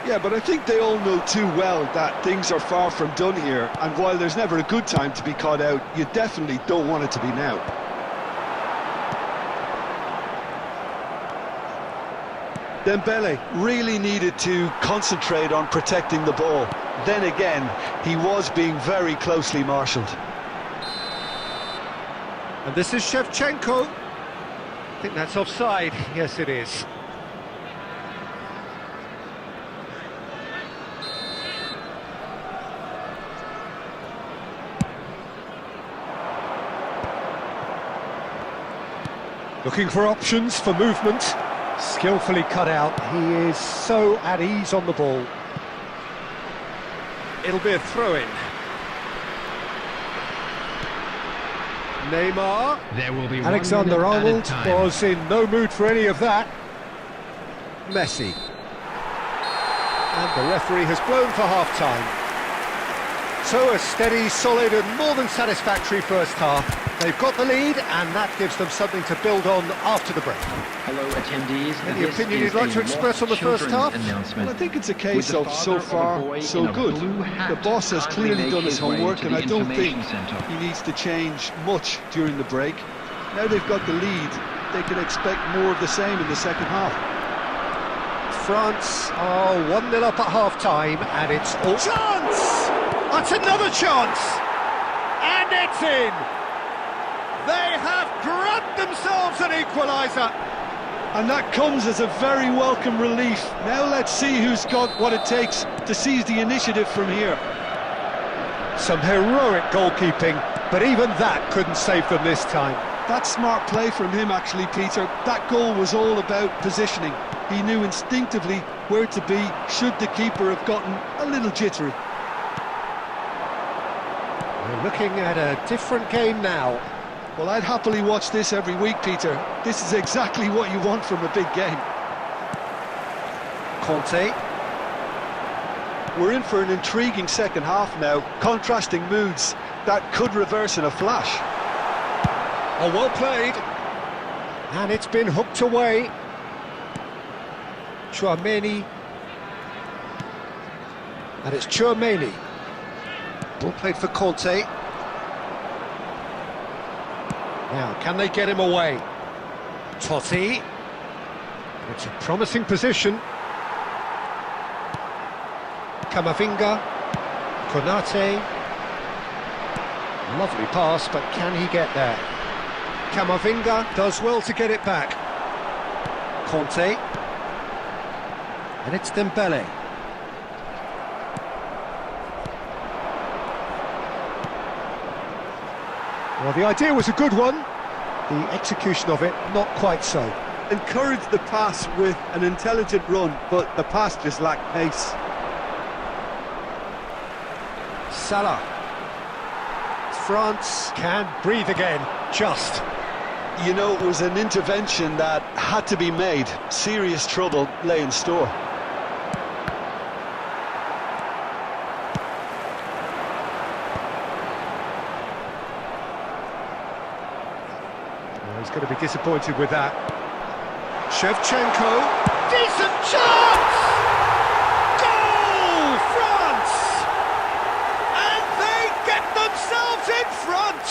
Yeah, but I think they all know too well that things are far from done here, and while there's never a good time to be caught out, you definitely don't want it to be now. Dembele really needed to concentrate on protecting the ball. Then again, he was being very closely marshalled. And this is Shevchenko. I think that's offside. Yes, it is. Looking for options for movement. Skillfully cut out. He is so at ease on the ball. It'll be a throw-in. Neymar. There will be Alexander-Arnold was in no mood for any of that. Messi. And the referee has blown for half-time. So a steady, solid and more than satisfactory first half. They've got the lead and that gives them something to build on after the break. Hello attendees. Any opinion you'd like to express on the first half? Well, I think it's a case of so far, so good. The boss has clearly done his homework and I don't think he needs to change much during the break. Now they've got the lead, they can expect more of the same in the second half. France are 1-0 up at half-time and it's all... Chance! That's another chance! And it's in! They have grabbed themselves an equaliser! And that comes as a very welcome relief. Now let's see who's got what it takes to seize the initiative from here. Some heroic goalkeeping, but even that couldn't save them this time. That's smart play from him actually, Peter. That goal was all about positioning. He knew instinctively where to be should the keeper have gotten a little jittery. We're looking at a different game now. Well, I'd happily watch this every week, Peter. This is exactly what you want from a big game. Conte. We're in for an intriguing second half now. Contrasting moods that could reverse in a flash. Oh, well played. And it's been hooked away. Chouameni. And it's Chouameni. Ball played for Conte. Now, can they get him away? Totti. It's a promising position. Camavinga. Konate. Lovely pass, but can he get there? Camavinga does well to get it back. Conte. And it's Dembele. Well, the idea was a good one. The execution of it, not quite so. Encouraged the pass with an intelligent run, but the pass just lacked pace. Salah. France can breathe again, just. You know, it was an intervention that had to be made. Serious trouble lay in store. Well, he's going to be disappointed with that. Shevchenko, decent chance! Goal, France! And they get themselves in front!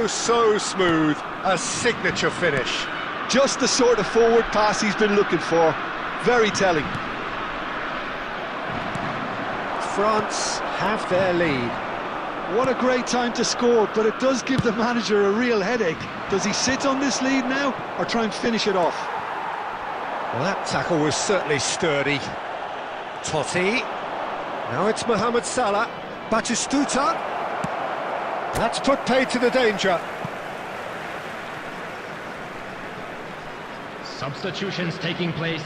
So smooth, a signature finish. Just the sort of forward pass he's been looking for. Very telling. France have their lead. What a great time to score, but it does give the manager a real headache. Does he sit on this lead now, or try and finish it off? Well, that tackle was certainly sturdy. Totti. Now it's Mohamed Salah. Batistuta. That's put paid to the danger. Substitutions taking place.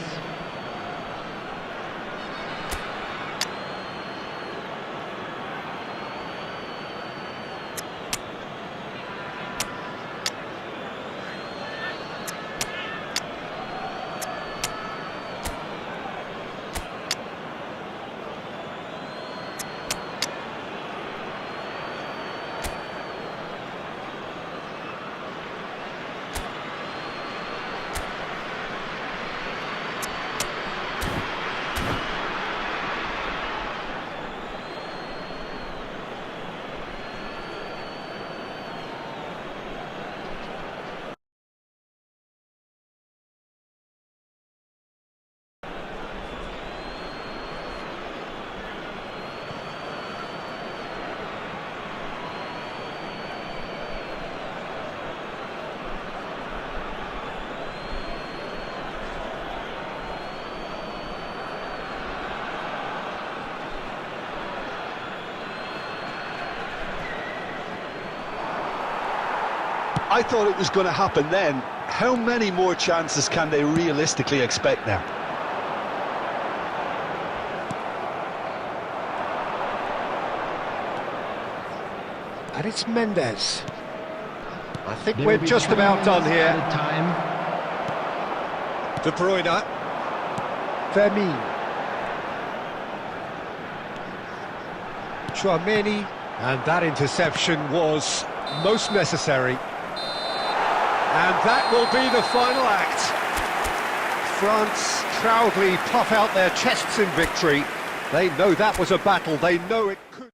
I thought it was going to happen then. How many more chances can they realistically expect now? And it's Mendes. I think There we're will be just 2 about done minutes here. added time. De Bruyne. Vermeer. Chouameni. And that interception was most necessary. And that will be the final act. France proudly puff out their chests in victory. They know that was a battle. They know it could.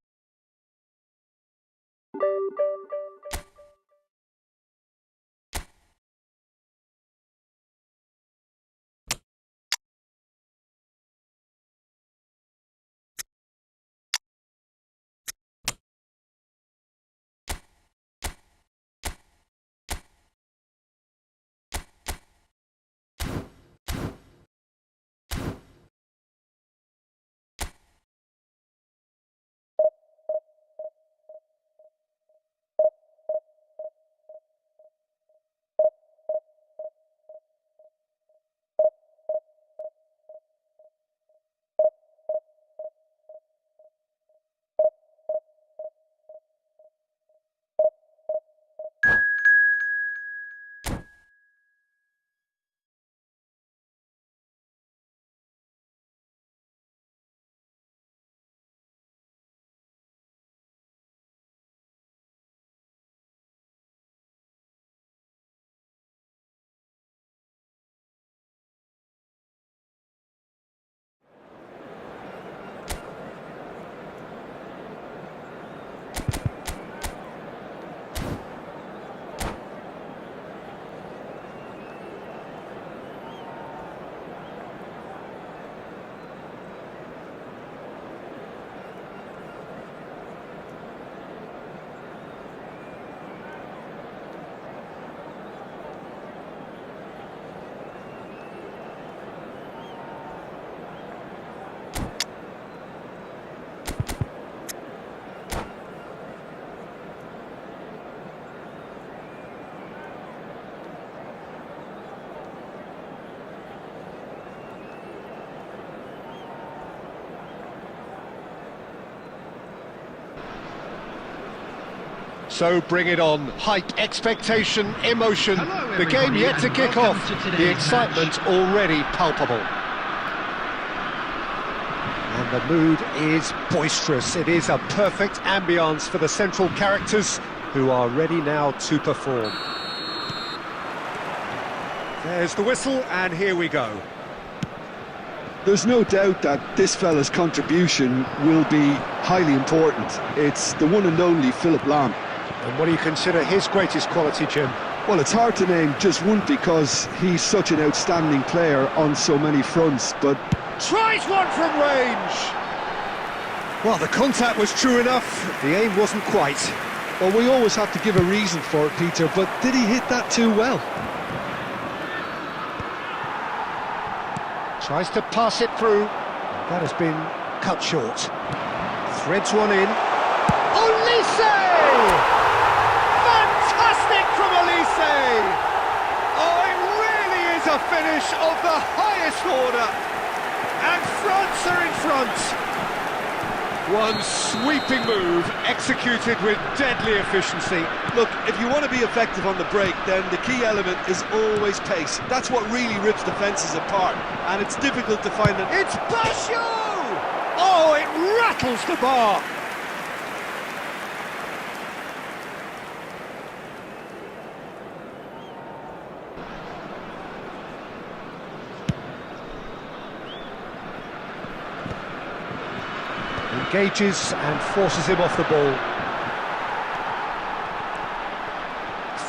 So bring it on. Hype, expectation, emotion. Hello, The game everybody, yet to and kick welcome off. to today's The excitement already palpable. And the mood is boisterous. It is a perfect ambience for the central characters who are ready now to perform. There's the whistle, and here we go. There's no doubt that this fella's contribution will be highly important. It's the one and only Philip Lahm. And what do you consider his greatest quality, Jim? Well, it's hard to name just one because he's such an outstanding player on so many fronts, but... Tries one from range! Well, the contact was true enough, the aim wasn't quite. Well, we always have to give a reason for it, Peter, but did he hit that too well? Tries to pass it through. That has been cut short. Threads one in. Olise! Fantastic from Olise! Oh, it really is a finish of the highest order. And France are in front. One sweeping move, executed with deadly efficiency. Look, if you want to be effective on the break, then the key element is always pace. That's what really rips defences apart, and it's difficult to find an... It's Basho! Oh, it rattles the bar. Engages and forces him off the ball.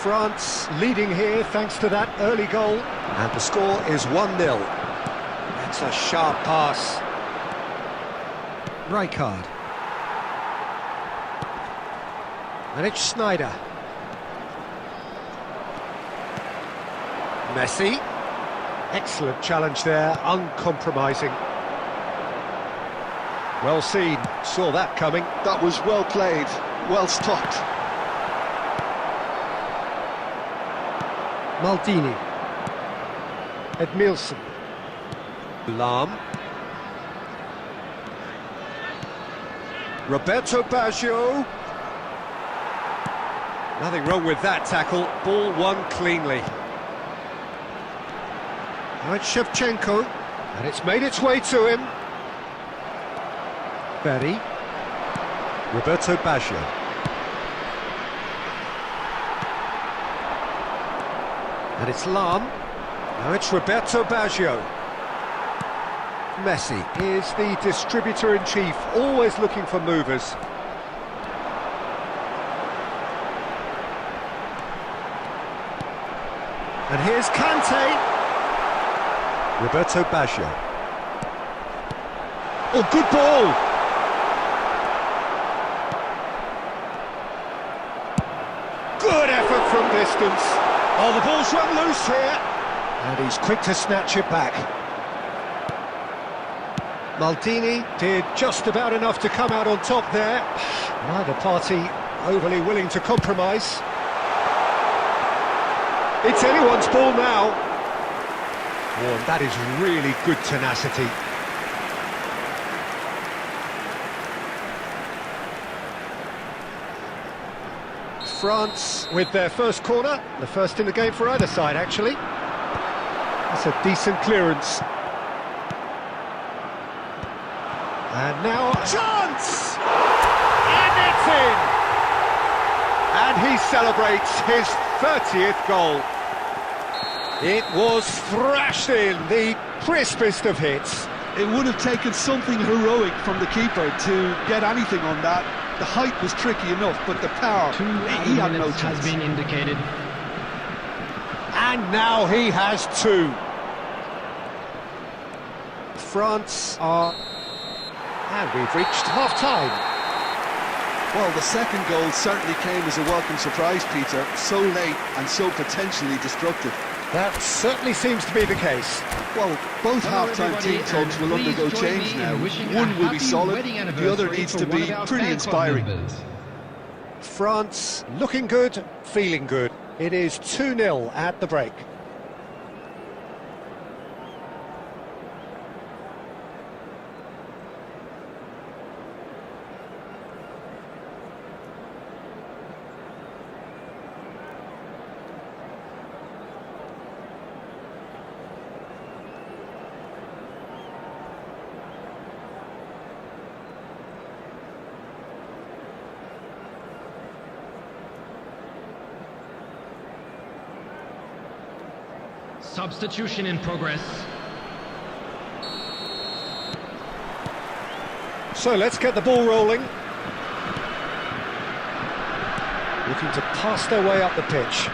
France leading here thanks to that early goal. And the score is 1-0. That's a sharp pass. Rijkaard. And it's Sneijder. Messi. Excellent challenge there, uncompromising. Well seen, saw that coming. That was well played, well stopped. Maldini. Edmilson. Lahm. Roberto Baggio. Nothing wrong with that tackle, ball won cleanly. Now it's Shevchenko, and it's made its way to him. Berry. Roberto Baggio. And it's Lahm. Now it's Roberto Baggio. Messi is the distributor-in-chief, always looking for movers. And here's Kante. Roberto Baggio. Oh, good ball! Good effort from distance. Oh, the ball's run loose here. And he's quick to snatch it back. Maldini did just about enough to come out on top there. Neither party overly willing to compromise. It's anyone's ball now. Oh, and that is really good tenacity. France with their first corner, the first in the game for either side, actually. That's a decent clearance. And now, chance! And it's in! And he celebrates his 30th goal. It was thrashed in, the crispest of hits. It would have taken something heroic from the keeper to get anything on that. The height was tricky enough, but the power, he had no chance. Has been indicated. And now he has two. France are... And we've reached half-time. Well, the second goal certainly came as a welcome surprise, Peter. So late and so potentially destructive. That certainly seems to be the case. Well, both half-time team talks will undergo change now. One will be solid, the other needs to be pretty inspiring. France looking good, feeling good. It is 2-0 at the break. Substitution in progress. So let's get the ball rolling. Looking to pass their way up the pitch.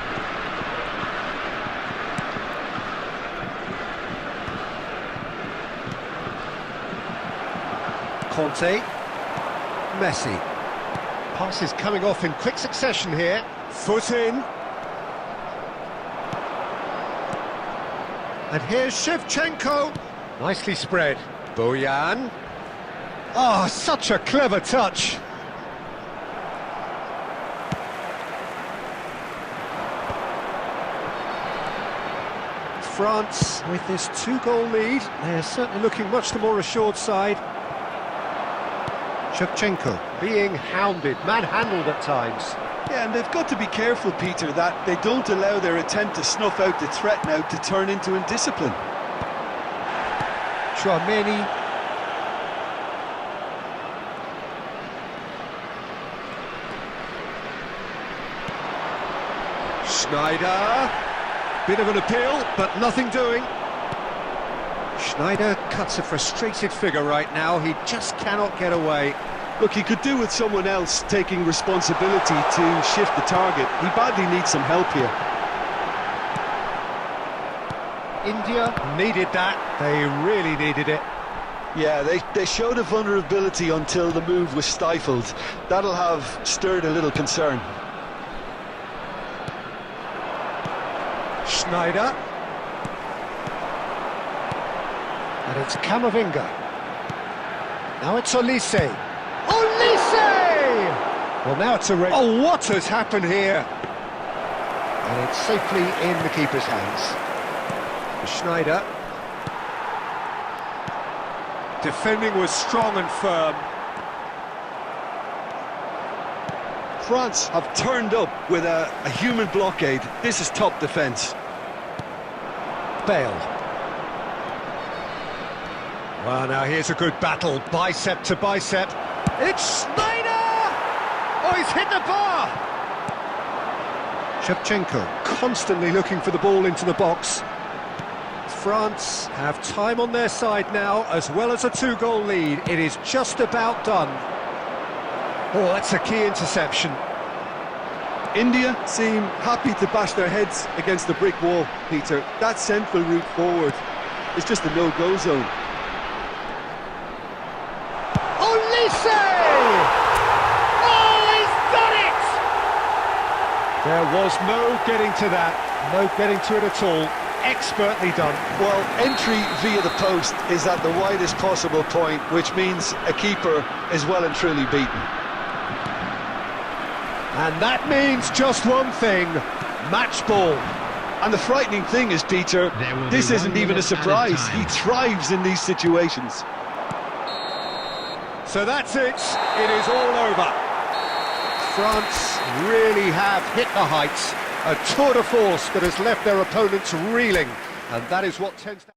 Conte. Messi. Passes coming off in quick succession here. Foot in. And here's Shevchenko. Nicely spread. Bojan. Oh, such a clever touch. France, with this 2-goal lead, they're certainly looking much the more assured side. Shevchenko being hounded, manhandled at times. Yeah, and they've got to be careful, Peter, that they don't allow their attempt to snuff out the threat now to turn into indiscipline. Chouameni. Schneider. Bit of an appeal, but nothing doing. Schneider cuts a frustrated figure right now. He just cannot get away. Look, he could do with someone else taking responsibility to shift the target. He badly needs some help here. India needed that. They really needed it. Yeah, they showed a vulnerability until the move was stifled. That'll have stirred a little concern. Schneider. And it's Camavinga. Now it's Olise. Olise! Well, now it's a race. Oh, what has happened here? And it's safely in the keeper's hands. Schneider. Defending was strong and firm. France have turned up with a human blockade. This is top defence. Bale. Well, now here's a good battle, bicep to bicep. It's Schneider! Oh, he's hit the bar! Shevchenko constantly looking for the ball into the box. France have time on their side now, as well as a 2-goal lead. It is just about done. Oh, that's a key interception. India seem happy to bash their heads against the brick wall, Peter. That central route forward is just a no-go zone. Olise! Oh, he's done it! There was no getting to that, no getting to it at all. Expertly done. Well, entry via the post is at the widest possible point, which means a keeper is well and truly beaten. And that means just one thing, match ball. And the frightening thing is, Peter, this isn't even a surprise. He thrives in these situations. So that's it. It is all over. France really have hit the heights. A tour de force that has left their opponents reeling. And that is what tends to...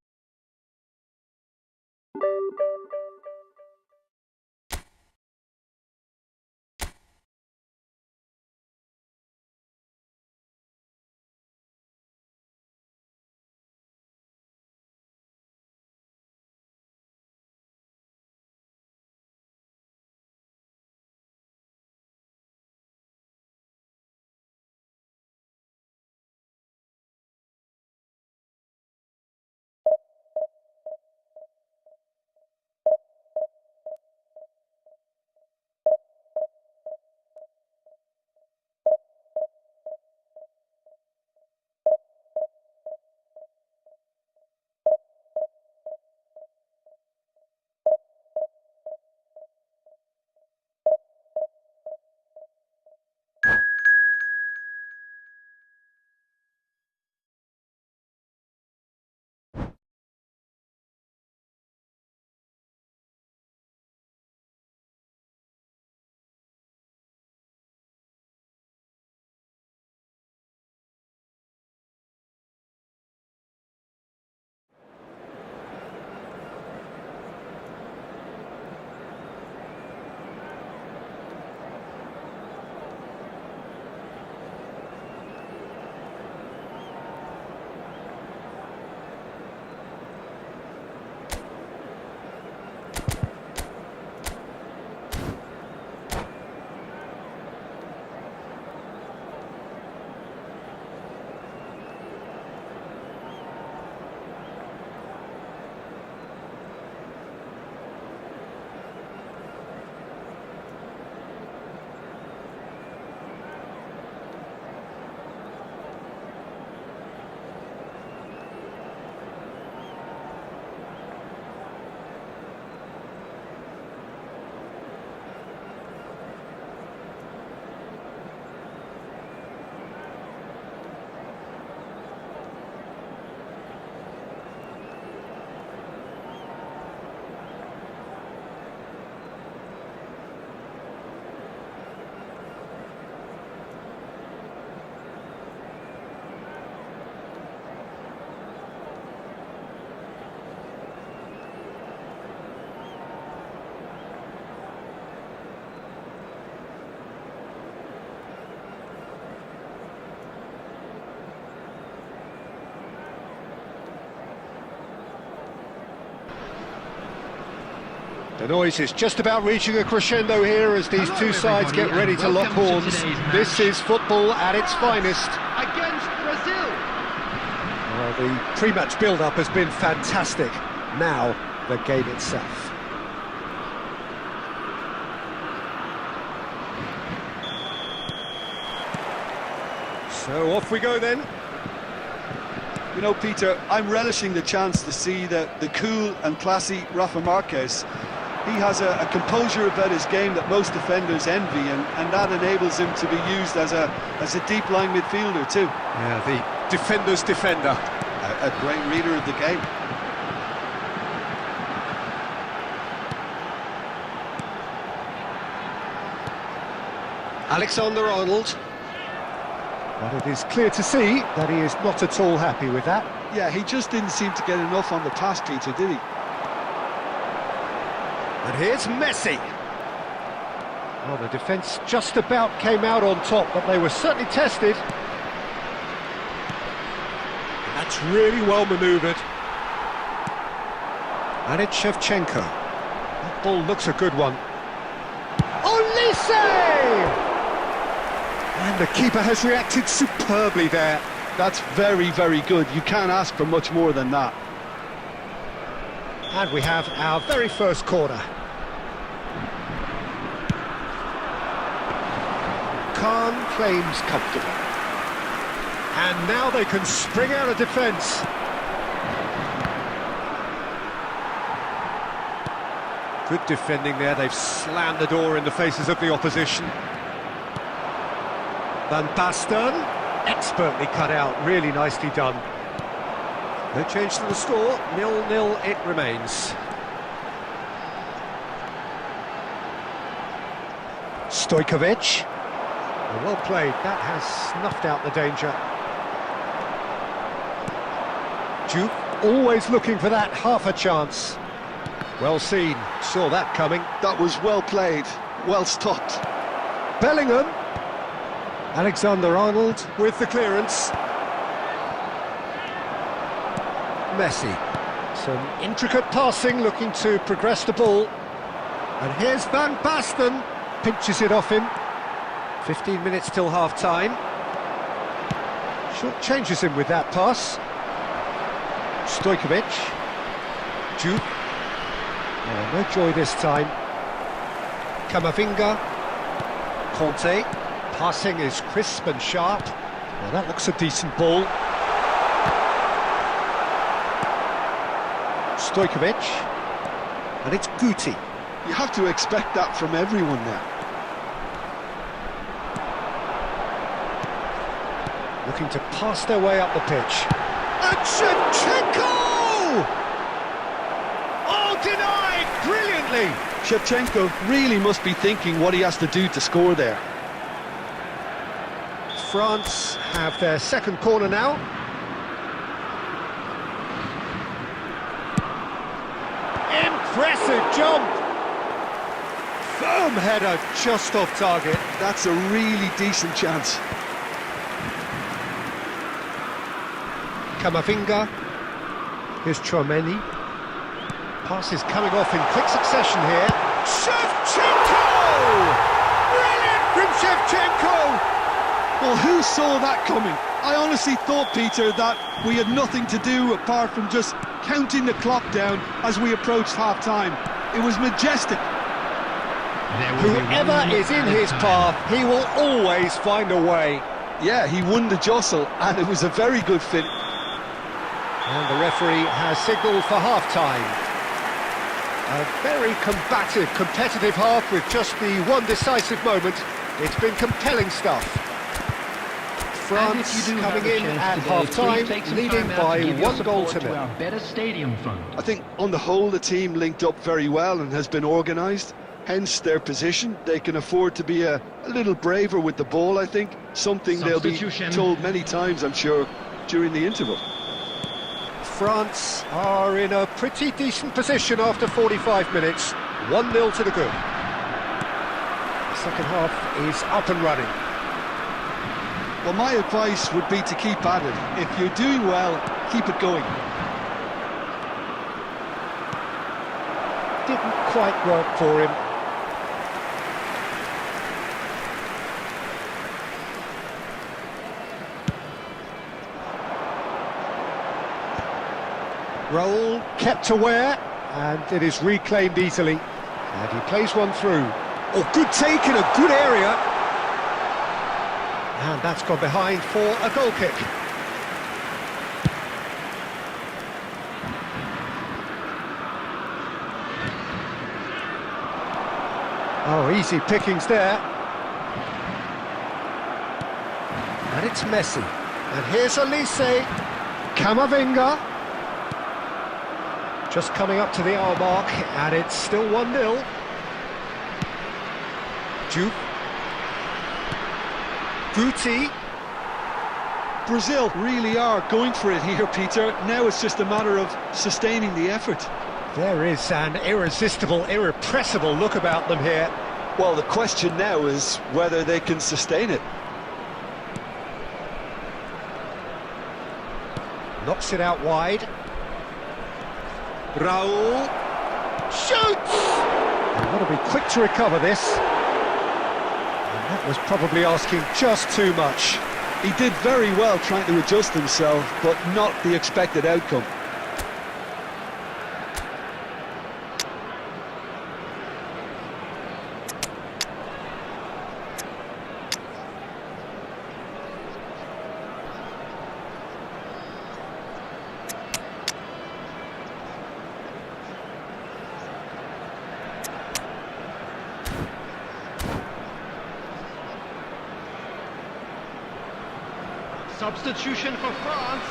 The noise is just about reaching a crescendo here as these two sides get ready to lock horns. This is football at its finest. Against Brazil. Well, the pre-match build-up has been fantastic. Now, the game itself. So off we go then. You know, Peter, I'm relishing the chance to see the cool and classy Rafa Marquez. He has a composure about his game that most defenders envy, and that enables him to be used as a deep-line midfielder too. Yeah, the defender's defender. A great reader of the game. Alexander-Arnold. But it is clear to see that he is not at all happy with that. Yeah, he just didn't seem to get enough on the pass, Peter, did he? And here's Messi. Well, the defence just about came out on top, but they were certainly tested. That's really well manoeuvred. And it's Shevchenko. That ball looks a good one. Olise! And the keeper has reacted superbly there. That's very, very good. You can't ask for much more than that. And we have our very first corner. Khan claims comfortable. And now they can spring out of defence. Good defending there. They've slammed the door in the faces of the opposition. Van Basten, expertly cut out, really nicely done. No change to the score, 0-0 it remains. Stojkovic, well played, that has snuffed out the danger. Duke, always looking for that half a chance. Well seen, saw that coming. That was well played, well stopped. Bellingham. Alexander-Arnold with the clearance. Messi. Some intricate passing, looking to progress the ball. And here's Van Basten. Pinches it off him. 15 minutes till half-time. Short changes him with that pass. Stojkovic. Jude. Oh, no joy this time. Camavinga. Conte. Passing is crisp and sharp. Well, that looks a decent ball. Stojkovic. And it's Guti. You have to expect that from everyone now. Looking to pass their way up the pitch. And Shevchenko! Oh, denied! Brilliantly! Shevchenko really must be thinking what he has to do to score there. France have their second corner now. Impressive jump! Firm header just off target. That's a really decent chance. Camavinga. Here's Chouameni. Pass is coming off in quick succession here. Shevchenko! Brilliant from Shevchenko! Well, who saw that coming? I honestly thought, Peter, that we had nothing to do apart from just counting the clock down as we approached half-time. It was majestic. Whoever is in his path, he will always find a way. Yeah, he won the jostle, and it was a very good fit. And the referee has signalled for half-time. A very combative, competitive half with just the one decisive moment. It's been compelling stuff. France coming in at half-time, leading by 1-0. Our better stadium fund. I think on the whole the team linked up very well and has been organised, hence their position. They can afford to be a little braver with the ball, I think. Something they'll be told many times, I'm sure, during the interval. France are in a pretty decent position after 45 minutes. 1-0 to the good. The second half is up and running. Well, my advice would be to keep at it. If you're doing well, keep it going. didn't quite work for him. Raul kept aware, and it is reclaimed easily. And he plays one through. Oh, good take in a good area. And that's gone behind for a goal kick. Oh, easy pickings there. And it's Messi. And here's Elise. Camavinga. Just coming up to the hour mark, and it's still 1-0. Juve. Guti. Brazil really are going for it here, Peter. Now it's just a matter of sustaining the effort. There is an irresistible, irrepressible look about them here. Well, the question now is whether they can sustain it. Knocks it out wide. Raul shoots! They've got to be quick to recover this. And that was probably asking just too much. He did very well trying to adjust himself, but not the expected outcome. Substitution for France,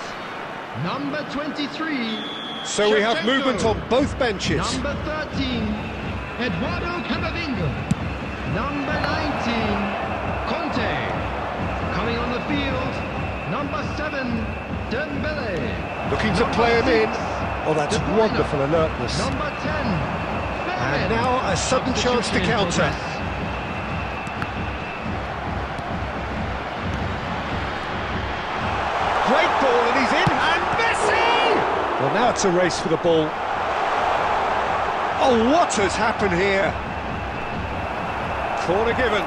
number 23. So we have movement on both benches. Number 13, Eduardo Camavinga. Number 19, Conte. Coming on the field, number 7, Dembele. Looking to Number play him in. 6, Oh, that's De Bruyne. wonderful alertness. Number 10, And now a sudden chance to Substitution in counter. progress. Great ball, and he's in, and Messi! Well, now it's a race for the ball. Oh, what has happened here? Corner given.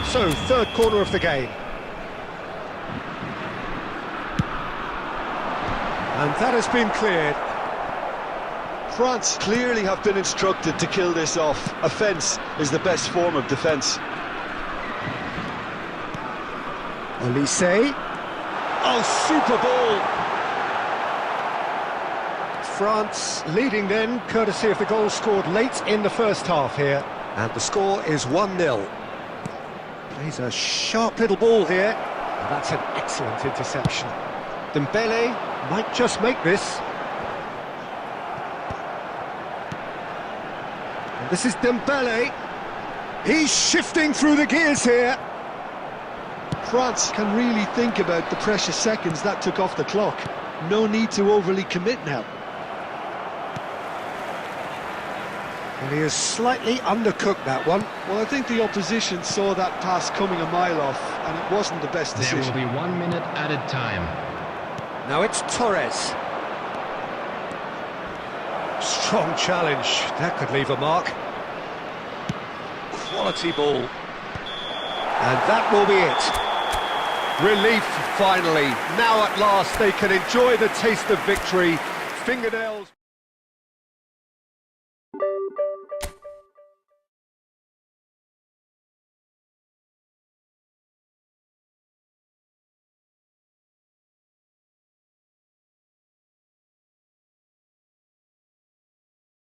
So, third corner of the game. And that has been cleared. France clearly have been instructed to kill this off. Offence is the best form of defence. Elise. Oh, super ball! France leading then, courtesy of the goal scored late in the first half here. And the score is 1-0. Plays a sharp little ball here. And that's an excellent interception. Dembele might just make this. And this is Dembele. He's shifting through the gears here. France can really think about the precious seconds that took off the clock. No need to overly commit now. And he has slightly undercooked that one. Well, I think the opposition saw that pass coming a mile off, and it wasn't the best There decision. will be 1 minute added time. Now it's Torres. Strong challenge. That could leave a mark. Quality ball. And that will be it. Relief, finally. Now at last they can enjoy the taste of victory. Fingernails...